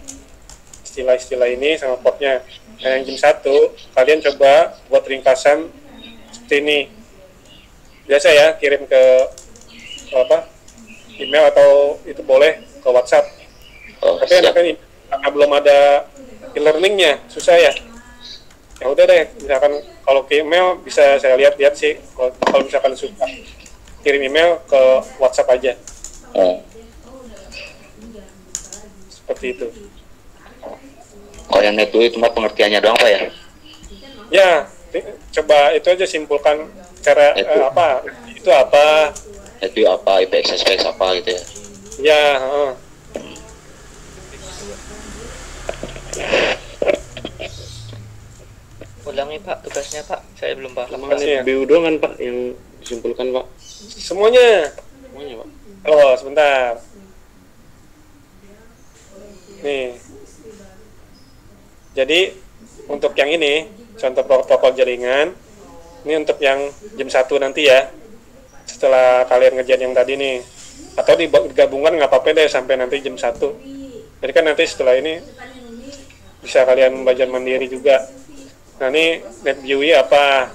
istilah-istilah ini sama portnya. Nah, yang jam 1 kalian coba buat ringkasan seperti ini. Biasa ya, kirim ke apa? Email atau itu boleh ke WhatsApp. Oh, Tapi karena belum ada e-learningnya, susah ya. Ya udah deh, misalkan kalau ke email bisa saya lihat sih. Kalau misalkan susah, kirim email ke WhatsApp aja. Seperti itu. Oh yang NetView itu mah pengertiannya doang Pak ya? Ya, coba itu aja simpulkan cara apa itu apa. NetView apa, IPX, SPX apa gitu ya? Ya. Ulangi Pak tugasnya Pak, saya belum paham. NetView doang kan Pak yang disimpulkan Pak? Semuanya Pak. Oh sebentar. Nih. Jadi untuk yang ini contoh protokol jaringan ini untuk yang jam 1 nanti ya, setelah kalian ngerjain yang tadi nih, atau digabungkan nggak apa-apa deh sampai nanti jam 1. Jadi kan nanti setelah ini bisa kalian belajar mandiri juga. Nah ini NetView apa,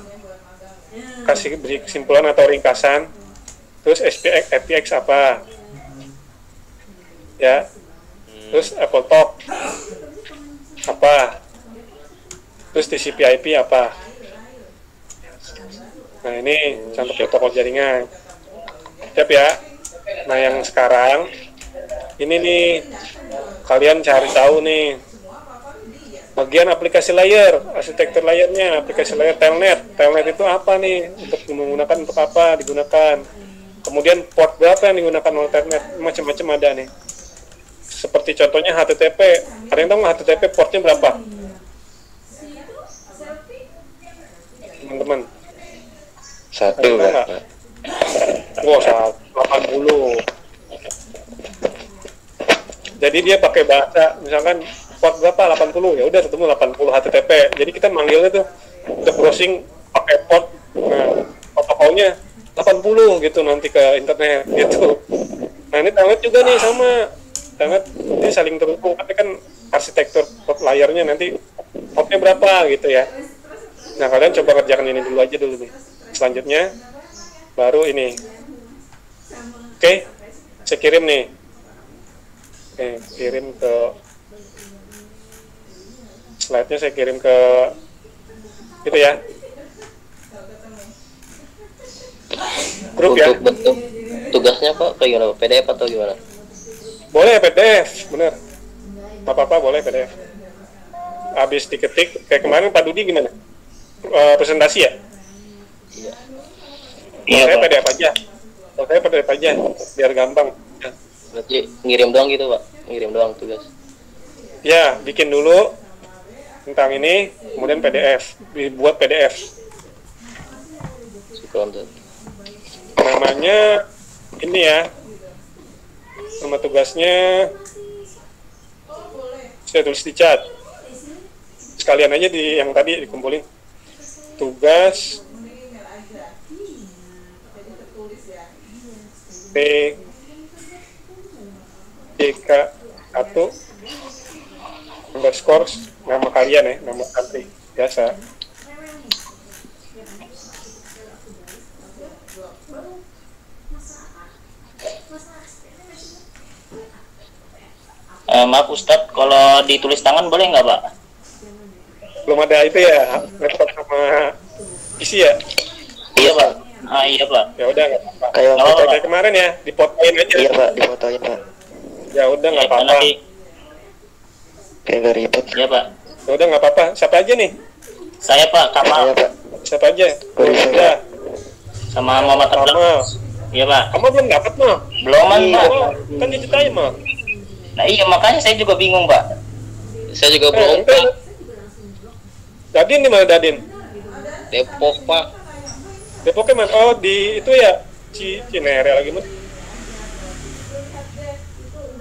kasih beri kesimpulan atau ringkasan terus FTX apa ya, terus Apple Talk apa, terus TCP/IP apa. Nah ini contoh protokol jaringan. Siap ya. Nah yang sekarang ini nih kalian cari tahu nih bagian aplikasi layer, arsitektur layernya, aplikasi layer telnet. Telnet itu apa nih? Untuk menggunakan untuk apa digunakan? Kemudian port berapa yang digunakan oleh telnet? Macam-macam ada nih. Seperti contohnya HTTP. Ada yang tahu nggak HTTP portnya berapa? Teman-teman. Satu kan? Wow, 80. Jadi dia pakai bahasa misalkan port berapa 80, ya udah ketemu 80 HTTP. Jadi kita manggilnya tuh untuk browsing pakai port, nah protokolnya 80 gitu nanti ke internet gitu. Nah ini telnet juga nih sama, telnet ini saling terhubung tapi kan arsitektur port layarnya nanti portnya berapa gitu ya. Nah kalian coba kerjakan ini dulu aja dulu nih. Selanjutnya baru ini. Oke, saya kirim nih. Oke, kirim ke slide-nya, saya kirim ke itu ya. Grup ya. Untuk bentuk tugasnya Pak kayak gimana? PDF atau gimana? Boleh PDF, bener. Nggak apa-apa, boleh PDF. Habis diketik, kayak kemarin Pak Dudi gimana? Presentasi ya? Iya. Saya PDF aja. Kalau saya PDF aja, biar gampang. Ya. Berarti ngirim doang gitu Pak? Ngirim doang tugas. Ya, bikin dulu tentang ini, kemudian PDF, dibuat PDF. Syukur. Namanya ini ya, nama tugasnya saya tulis di chat. Sekalian aja di yang tadi dikumpulin. Tugas PJK1 underscore nama kalian ya, nama country biasa. Maaf Ustadz, kalau ditulis tangan boleh nggak Pak? Belum ada itu ya, laptop sama PC ya? Iya Pak. Ah iya Pak. Ya udah nggak apa-apa. Kayak Kayak kemarin ya, dipotoin aja. Iya Pak, difotoin Pak. Ya udah nggak apa-apa. Nanti. Kayak gak ribet. Iya Pak. Ya udah nggak apa-apa. Siapa aja nih? Saya Pak Kamal Iya Pak. Siapa aja? Kok bisa, Ya, sama Muhammad Abdul. Kamal. Iya Pak. Kamu belum dapat mah? Belum Pak. Kan diceritain mah. Nah iya makanya saya juga bingung Pak. Saya juga belum Ente, Pak. Dadin di mana Dadin? Depok Pak. Depoknya mana? Oh di itu ya, Cinere lagi mah.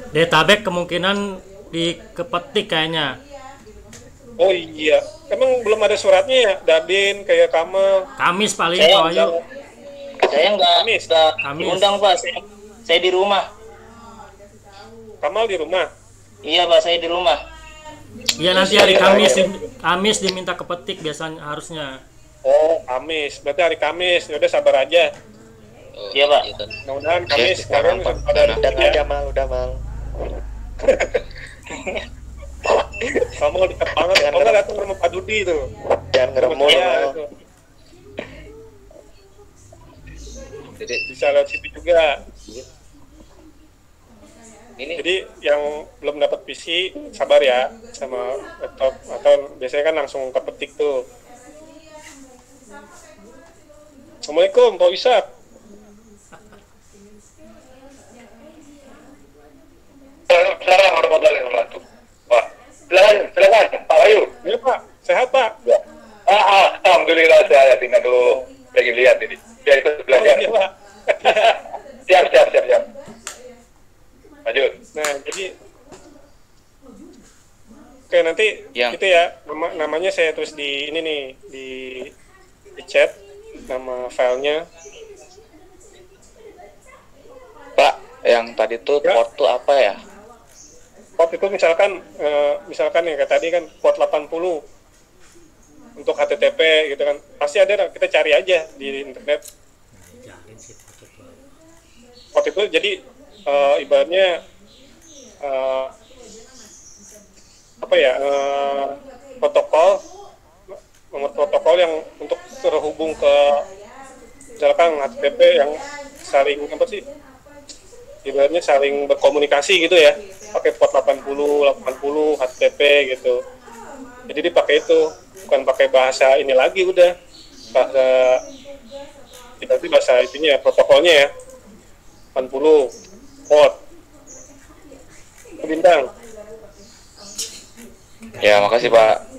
Database kemungkinan dikepetik kayaknya. Oh iya, emang belum ada suratnya ya, Dadin kayak Kamal. Kamis paling Saya Pak Wahyu. Saya nggak Kamis. diundang Pak. Saya di rumah. Kamal di rumah. Iya Pak, saya di rumah. Iya nanti hari Kamis diminta kepetik biasanya harusnya. Oh Kamis, berarti hari Kamis. Ya udah sabar aja. Iya Pak. Mudah-mudahan Kamis sekarang Pak. ada Udah ya. aja Mal, udah Mal. Kamu dekat banget. Jangan Kamu datang ke rumah Pak Dudi tuh. Jangan ngeremul Iya, Mal. itu. Bisa lewat situ juga. Jadi yang belum dapat PC sabar ya sama laptop, atau biasanya kan langsung kepetik tuh. Assalamualaikum Pak Ishak. Assalamualaikum warahmatullahi wabarakatuh. Pak, silakan Pak Wahyu. Iya Pak, sehat Pak. Alhamdulillah saya tinggal dulu pengen lihat ini. Biar ikut Oh, belajar. iya Pak. Siap. Lanjut. Nah jadi, oke nanti Ya. gitu ya. Namanya saya tulis di ini nih di chat, nama filenya. Pak, yang tadi tuh Ya. port tuh apa ya? Port itu misalkan ya kayak tadi kan port 80 untuk HTTP gitu kan. Pasti ada, kita cari aja di internet. port itu jadi ibaratnya apa ya, nomor protokol yang untuk terhubung ke misalkan HTTP yang saling apa sih, ibaratnya saling berkomunikasi gitu ya, pakai port 80 HTTP gitu. Jadi dipakai itu, bukan pakai bahasa ini lagi, udah bahasa berarti bahasa itunya, protokolnya ya, 80 port bintang. Ya, makasih Pak.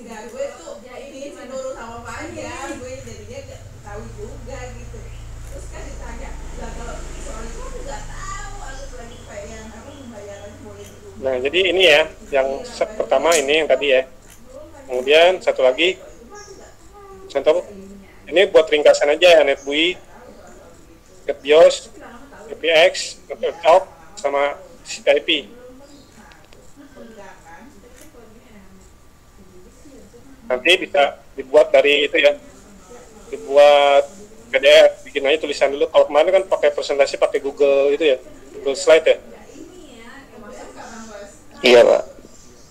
Nah, jadi ini ya, yang pertama ini yang tadi ya. Kemudian satu lagi, contoh ini buat ringkasan aja ya, NetBUI, NetBIOS, NetBX, NetBTalk, sama TCP/IP. Nanti bisa dibuat dari itu ya, dibuat PDF, bikin aja tulisan dulu. Kalau kemarin kan pakai presentasi pakai Google itu ya, Google Slide ya. Iya Pak.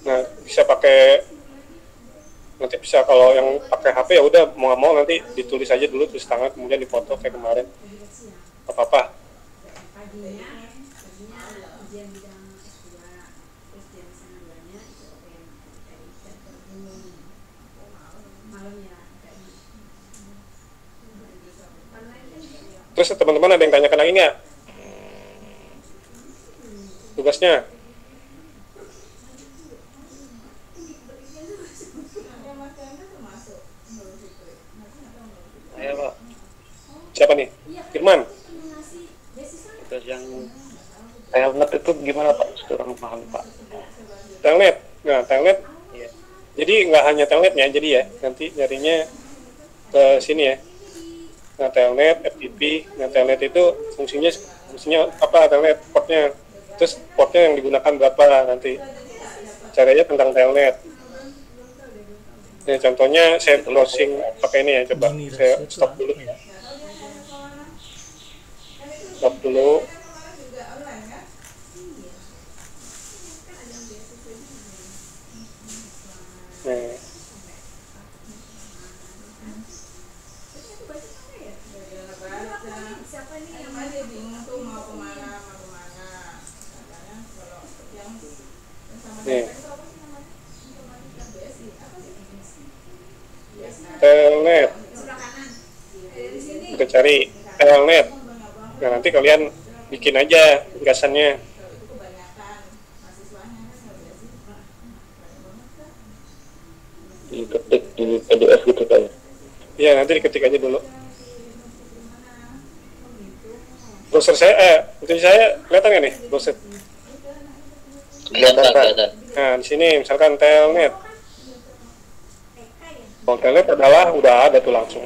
Nah, bisa pakai, nanti bisa kalau yang pakai HP ya udah mau nggak mau nanti ditulis aja dulu, tulis tangan, kemudian dipoto kayak kemarin. Apa-apa. Terus teman-teman ada yang tanyakan lagi nggak? Tugasnya? Saya Pak, Siapa nih? Firman? tugas yang telnet itu gimana Pak? Kurang paham Pak. Telnet? Nah, telnet. Iya. Jadi nggak hanya telnetnya, jadi ya nanti nyarinya ke sini ya. Nah, telnet, FTP. Nah, telnet itu fungsinya apa? Telnet portnya. Terus portnya yang digunakan berapa nanti? Caranya tentang telnet. Nah, contohnya saya browsing pakai ini ya, coba saya stop dulu. Stop dulu. Nah. Nih. Telnet. Kita cari telnet. Nah, nanti kalian bikin aja ringkasannya. Diketik di PDF gitu Pak ya? Iya, nanti diketik aja dulu. Browser saya, itu saya kelihatan nggak nih browser? Kelihatan Pak. Nah, di sini misalkan telnet. Kalau telnet adalah udah ada tuh langsung.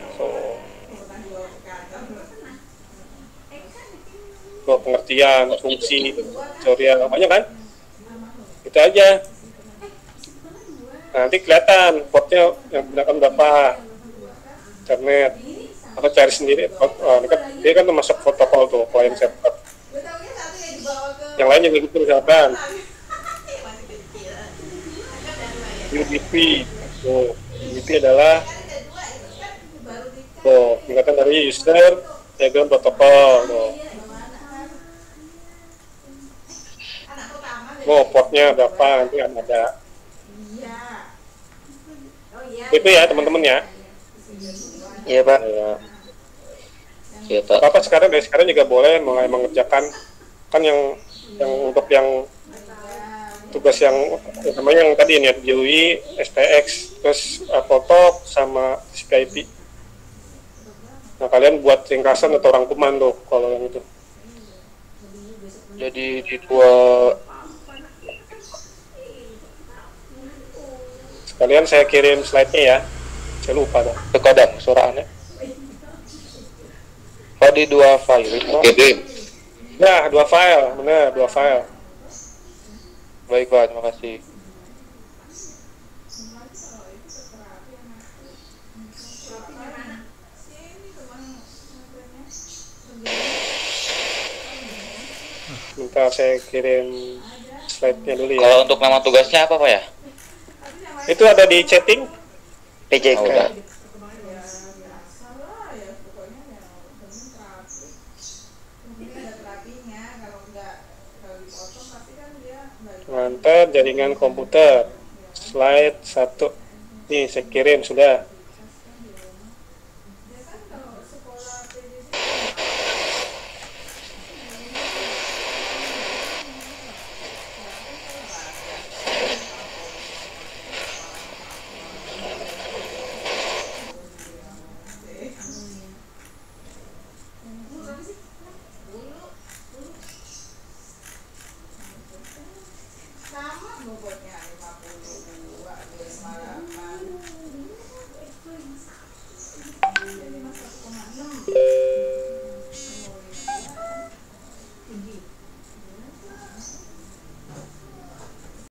So, pengertian, fungsi, tutorial, banyak kan? Itu aja. Nah, nanti kelihatan portnya yang digunakan berapa, internet, atau cari sendiri. Dia kan termasuk protokol tuh, client server. Yang lain juga gitu misalkan. UDP, UDP adalah singkatan dari user diagram protokol. Portnya berapa nanti ada. Itu ya teman-teman ya. Iya Pak. Ya Pak. Bapak sekarang dari sekarang juga boleh mulai mengerjakan kan yang untuk yang tugas yang namanya yang tadi nih BUI, SPX, terus Photoshop sama TCP/IP. Nah, kalian buat ringkasan atau rangkuman tuh kalau yang itu. Jadi di dua Sekalian saya kirim slide-nya ya. Saya lupa dah. terkadang suara aneh. Pak di dua file Pak. Kirim. Nah, 2 file, benar 2 file. Baik Pak, terima kasih. Bentar saya kirim slide-nya dulu ya. Kalau untuk nama tugasnya apa Pak ya? Itu ada di chatting. PJK. Oh, udah. Mantap, jaringan komputer. Slide 1. Nih, saya kirim sudah.